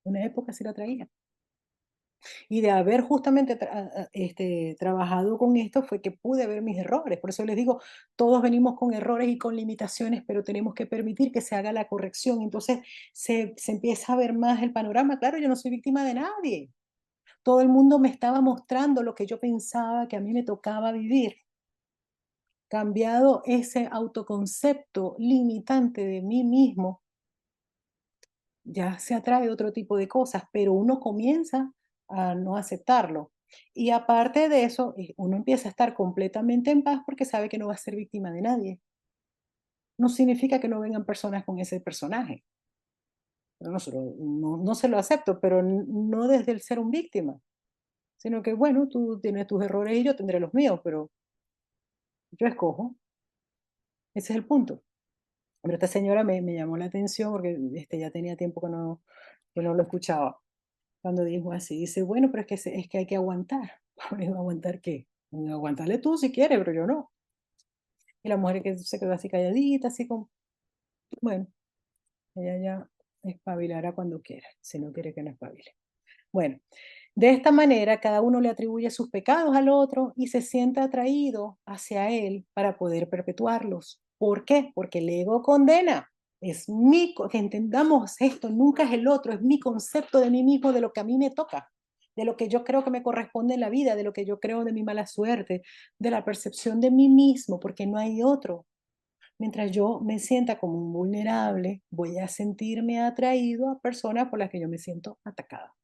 Una época sí la traía. Y de haber justamente trabajado con esto fue que pude ver mis errores. Por eso les digo, todos venimos con errores y con limitaciones, pero tenemos que permitir que se haga la corrección. Entonces se empieza a ver más el panorama. Claro, yo no soy víctima de nadie. Todo el mundo me estaba mostrando lo que yo pensaba que a mí me tocaba vivir. Cambiado ese autoconcepto limitante de mí mismo, ya se atrae otro tipo de cosas, pero uno comienza a no aceptarlo. Y aparte de eso, uno empieza a estar completamente en paz porque sabe que no va a ser víctima de nadie. No significa que no vengan personas con ese personaje. Yo no se lo acepto, pero no desde el ser un víctima, sino que, bueno, tú tienes tus errores y yo tendré los míos, pero yo escojo. Ese es el punto. Pero esta señora me llamó la atención porque ya tenía tiempo que no lo escuchaba. Cuando dijo así, dice: "Bueno, pero es que hay que aguantar". Le digo: "¿Aguantar qué? Aguántale tú si quieres, pero yo no". Y la mujer que se quedó así calladita, así como, bueno, ella ya espabilará cuando quiera, si no quiere que no espabile. Bueno, de esta manera cada uno le atribuye sus pecados al otro y se siente atraído hacia él para poder perpetuarlos. ¿Por qué? Porque el ego condena. Que entendamos esto, nunca es el otro, es mi concepto de mí mismo, de lo que a mí me toca, de lo que yo creo que me corresponde en la vida, de lo que yo creo de mi mala suerte, de la percepción de mí mismo, porque no hay otro. Mientras yo me sienta como un vulnerable, voy a sentirme atraído a personas por las que yo me siento atacada.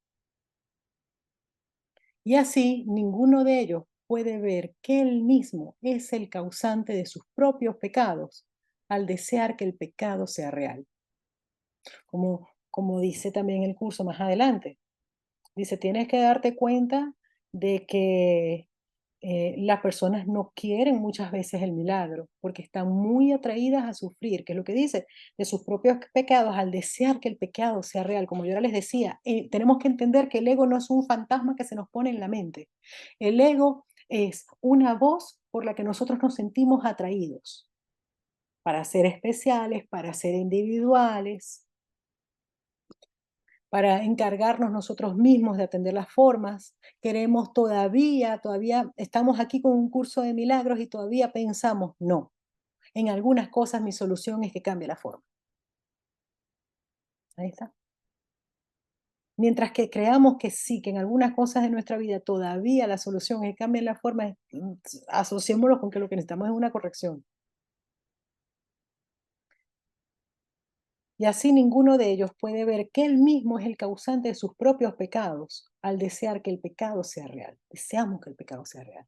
Y así ninguno de ellos puede ver que él mismo es el causante de sus propios pecados al desear que el pecado sea real. Como dice también el curso más adelante. Dice, tienes que darte cuenta de que las personas no quieren muchas veces el milagro porque están muy atraídas a sufrir, que es lo que dice, de sus propios pecados al desear que el pecado sea real. Como yo ahora les decía, tenemos que entender que el ego no es un fantasma que se nos pone en la mente. El ego es una voz por la que nosotros nos sentimos atraídos para ser especiales, para ser individuales, para encargarnos nosotros mismos de atender las formas. Queremos todavía estamos aquí con un curso de milagros y todavía pensamos, no, en algunas cosas mi solución es que cambie la forma. Ahí está. Mientras que creamos que sí, que en algunas cosas de nuestra vida todavía la solución es que cambie la forma, asociémoslo con que lo que necesitamos es una corrección. Y así ninguno de ellos puede ver que él mismo es el causante de sus propios pecados al desear que el pecado sea real. Deseamos que el pecado sea real,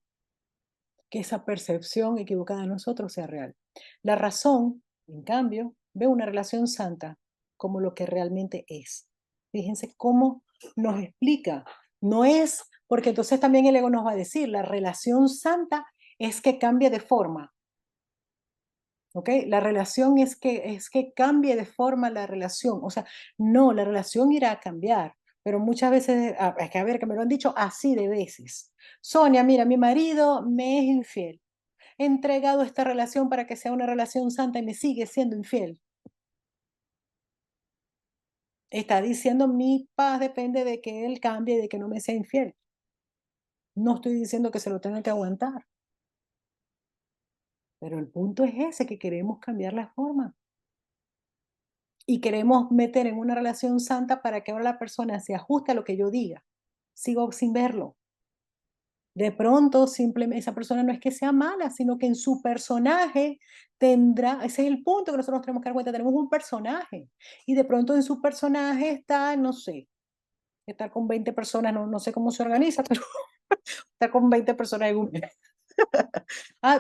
que esa percepción equivocada de nosotros sea real. La razón, en cambio, ve una relación santa como lo que realmente es. Fíjense cómo nos explica. No es, porque entonces también el ego nos va a decir, la relación santa es que cambie de forma. ¿ok? La relación es que cambie de forma la relación. O sea, no, la relación irá a cambiar, pero muchas veces, es que a ver, que me lo han dicho así de veces. Sonia, mira, mi marido me es infiel. He entregado esta relación para que sea una relación santa y me sigue siendo infiel. Está diciendo mi paz depende de que él cambie y de que no me sea infiel. No estoy diciendo que se lo tenga que aguantar, pero el punto es ese, que queremos cambiar la forma y queremos meter en una relación santa para que ahora la persona se ajuste a lo que yo diga. Sigo sin verlo. De pronto, simplemente esa persona no es que sea mala, sino que en su personaje tendrá, ese es el punto que nosotros nos tenemos que dar cuenta, tenemos un personaje y de pronto en su personaje está, no sé, estar con 20 personas, no sé cómo se organiza, pero estar con 20 personas en un mes.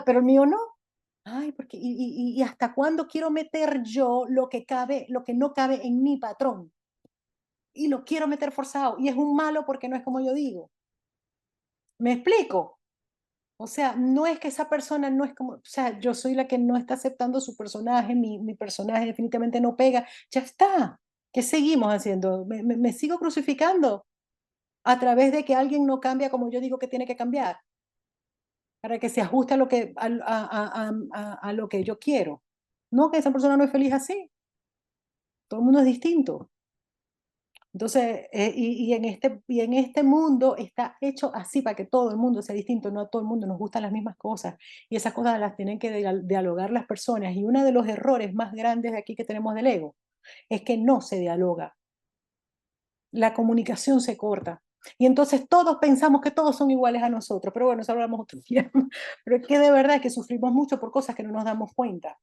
Pero el mío no. Ay, porque ¿y hasta cuándo quiero meter yo lo que no cabe en mi patrón? Y lo quiero meter forzado, y es un malo porque no es como yo digo, ¿me explico? O sea, no es que esa persona no es como, o sea, yo soy la que no está aceptando su personaje, mi personaje definitivamente no pega, ya está. ¿Qué seguimos haciendo? ¿Me sigo crucificando a través de que alguien no cambia como yo digo que tiene que cambiar, para que se ajuste a lo que a lo que yo quiero? No, que esa persona no es feliz así, todo el mundo es distinto. Entonces, y en este mundo está hecho así para que todo el mundo sea distinto, no a todo el mundo nos gustan las mismas cosas, y esas cosas las tienen que dialogar las personas. Y uno de los errores más grandes de aquí que tenemos del ego es que no se dialoga, la comunicación se corta. Y entonces todos pensamos que todos son iguales a nosotros, pero bueno, eso hablamos otro día. Pero es que de verdad que sufrimos mucho por cosas que no nos damos cuenta.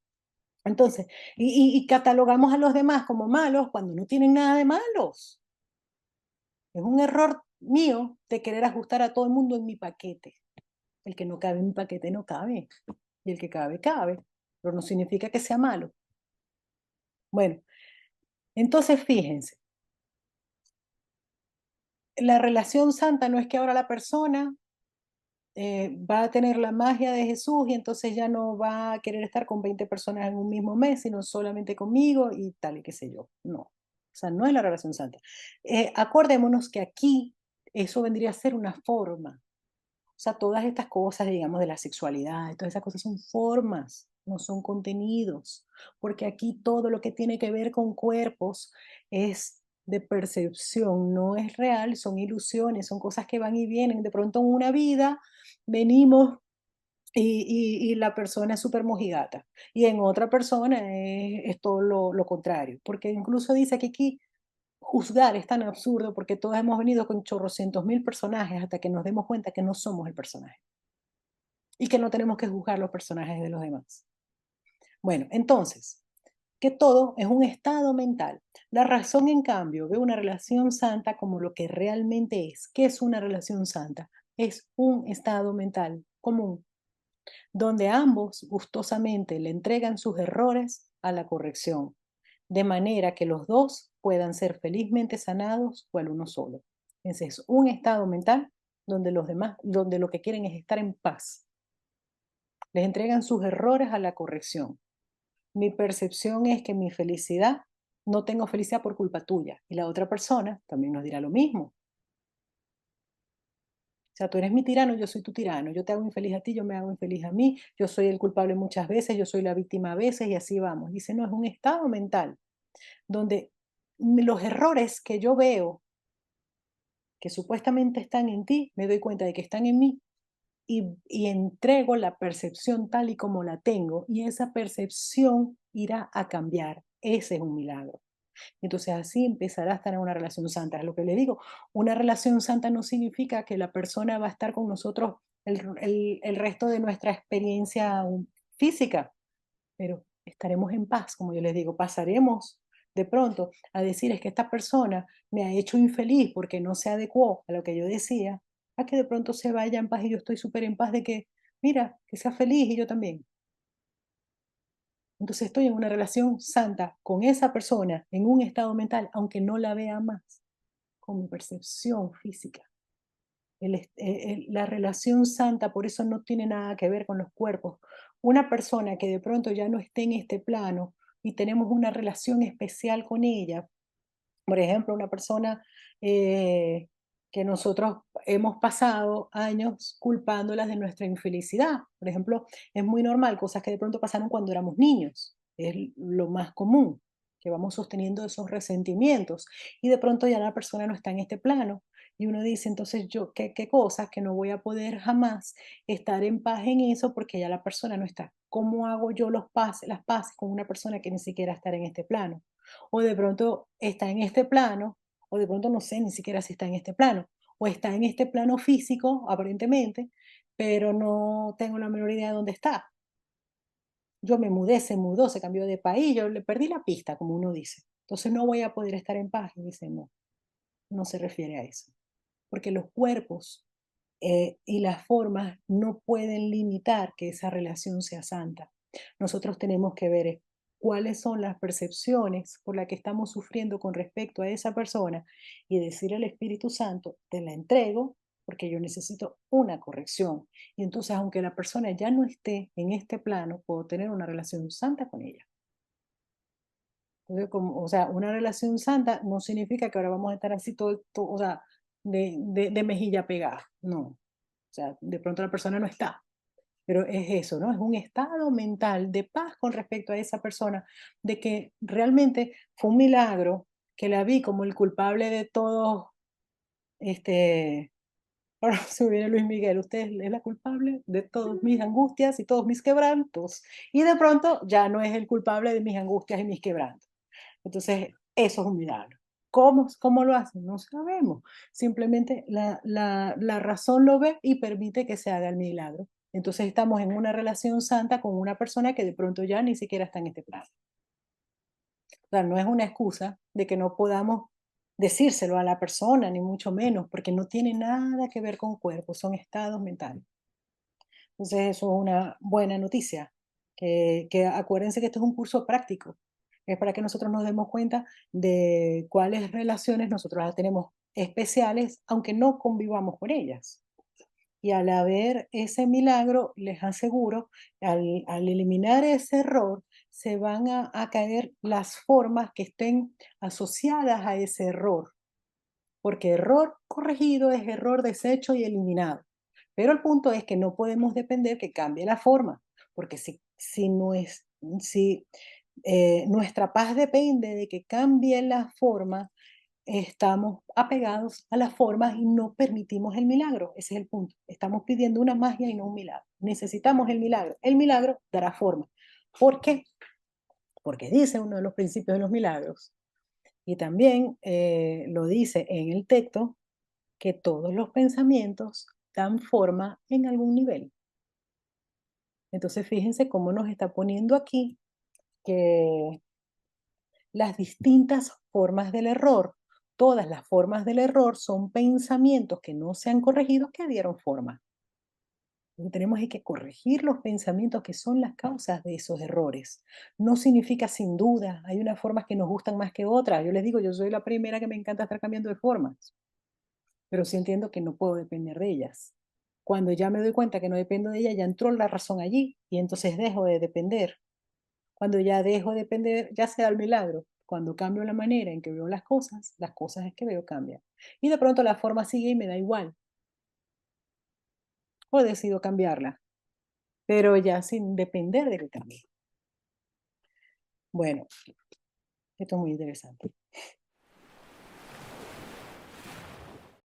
Entonces, y catalogamos a los demás como malos cuando no tienen nada de malos. Es un error mío de querer ajustar a todo el mundo en mi paquete. El que no cabe en mi paquete no cabe. Y el que cabe, cabe. Pero no significa que sea malo. Bueno, entonces fíjense, la relación santa no es que ahora la persona va a tener la magia de Jesús y entonces ya no va a querer estar con 20 personas en un mismo mes, sino solamente conmigo y tal y qué sé yo. No. O sea, no es la relación santa. Acordémonos que aquí eso vendría a ser una forma. O sea, todas estas cosas, digamos, de la sexualidad y todas esas cosas son formas, no son contenidos, porque aquí todo lo que tiene que ver con cuerpos es de percepción, no es real, son ilusiones, son cosas que van y vienen. De pronto en una vida venimos y la persona es súper mojigata, y en otra persona es todo lo contrario, porque incluso dice que aquí juzgar es tan absurdo porque todos hemos venido con chorrocientos mil personajes hasta que nos demos cuenta que no somos el personaje y que no tenemos que juzgar los personajes de los demás. Bueno, entonces, que todo es un estado mental. La razón, en cambio, ve una relación santa como lo que realmente es. ¿Qué es una relación santa? Es un estado mental común, donde ambos gustosamente le entregan sus errores a la corrección, de manera que los dos puedan ser felizmente sanados cual uno solo. Ese es un estado mental donde los demás, donde lo que quieren es estar en paz. Les entregan sus errores a la corrección. Mi percepción es que mi felicidad, no tengo felicidad por culpa tuya. Y la otra persona también nos dirá lo mismo. O sea, tú eres mi tirano, yo soy tu tirano. Yo te hago infeliz a ti, yo me hago infeliz a mí. Yo soy el culpable muchas veces, yo soy la víctima a veces y así vamos. Dice, no, es un estado mental donde los errores que yo veo que supuestamente están en ti, me doy cuenta de que están en mí y entrego la percepción tal y como la tengo y esa percepción irá a cambiar. Ese es un milagro. Entonces así empezará a estar en una relación santa. Es lo que le digo, una relación santa no significa que la persona va a estar con nosotros el resto de nuestra experiencia física, pero estaremos en paz, como yo les digo, pasaremos de pronto a decir es que esta persona me ha hecho infeliz porque no se adecuó a lo que yo decía, a que de pronto se vaya en paz y yo estoy súper en paz de que, mira, que sea feliz y yo también. Entonces estoy en una relación santa con esa persona, en un estado mental, aunque no la vea más, con mi percepción física. La relación santa, por eso no tiene nada que ver con los cuerpos. Una persona que de pronto ya no esté en este plano y tenemos una relación especial con ella, por ejemplo, una persona eh, que nosotros hemos pasado años culpándolas de nuestra infelicidad. Por ejemplo, es muy normal, cosas que de pronto pasaron cuando éramos niños. Es lo más común, que vamos sosteniendo esos resentimientos. Y de pronto ya la persona no está en este plano. Y uno dice, entonces yo, ¿qué cosas que no voy a poder jamás estar en paz en eso porque ya la persona no está? ¿Cómo hago yo las paces con una persona que ni siquiera está en este plano? O de pronto está en este plano, o de pronto no sé ni siquiera si está en este plano, o está en este plano físico, aparentemente, pero no tengo la menor idea de dónde está. Yo me mudé, se mudó, se cambió de país, yo le perdí la pista, como uno dice. Entonces no voy a poder estar en paz. Y dice, no, no se refiere a eso. Porque los cuerpos y las formas no pueden limitar que esa relación sea santa. Nosotros tenemos que ver cuáles son las percepciones por las que estamos sufriendo con respecto a esa persona y decir al Espíritu Santo, te la entrego porque yo necesito una corrección. Y entonces, aunque la persona ya no esté en este plano, puedo tener una relación santa con ella. Entonces, como, o sea, una relación santa no significa que ahora vamos a estar así o sea, de mejilla pegada. No, o sea, de pronto la persona no está, pero es eso, ¿no? Es un estado mental de paz con respecto a esa persona, de que realmente fue un milagro que la vi como el culpable de todos, este, ahora se me viene Luis Miguel, usted es la culpable de todas mis angustias y todos mis quebrantos. Y de pronto ya no es el culpable de mis angustias y mis quebrantos. Entonces, eso es un milagro. ¿Cómo lo hacen? No sabemos. Simplemente la razón lo ve y permite que se haga el milagro. Entonces estamos en una relación santa con una persona que de pronto ya ni siquiera está en este plano. O sea, no es una excusa de que no podamos decírselo a la persona, ni mucho menos, porque no tiene nada que ver con cuerpo, son estados mentales. Entonces, eso es una buena noticia, que acuérdense que esto es un curso práctico, es para que nosotros nos demos cuenta de cuáles relaciones nosotros las tenemos especiales, aunque no convivamos con ellas. Y al haber ese milagro, les aseguro, al eliminar ese error, se van a caer las formas que estén asociadas a ese error, porque error corregido es error deshecho y eliminado. Pero el punto es que no podemos depender que cambie la forma, porque si nuestra paz depende de que cambie la forma, estamos apegados a las formas y no permitimos el milagro. Ese es el punto. Estamos pidiendo una magia y no un milagro. Necesitamos el milagro. El milagro dará forma. ¿Por qué? Porque dice uno de los principios de los milagros, y también lo dice en el texto, que todos los pensamientos dan forma en algún nivel. Entonces, fíjense cómo nos está poniendo aquí que las distintas formas del error, todas las formas del error son pensamientos que no se han corregido que dieron forma. Lo que tenemos es que corregir los pensamientos que son las causas de esos errores. No significa sin duda, hay unas formas que nos gustan más que otras. Yo les digo, yo soy la primera que me encanta estar cambiando de formas, pero sí entiendo que no puedo depender de ellas. Cuando ya me doy cuenta que no dependo de ella, ya entró la razón allí y entonces dejo de depender. Cuando ya dejo de depender, ya se da el milagro. Cuando cambio la manera en que veo las cosas es que veo cambian. Y de pronto la forma sigue y me da igual, o decido cambiarla, pero ya sin depender de que cambie. Bueno, esto es muy interesante.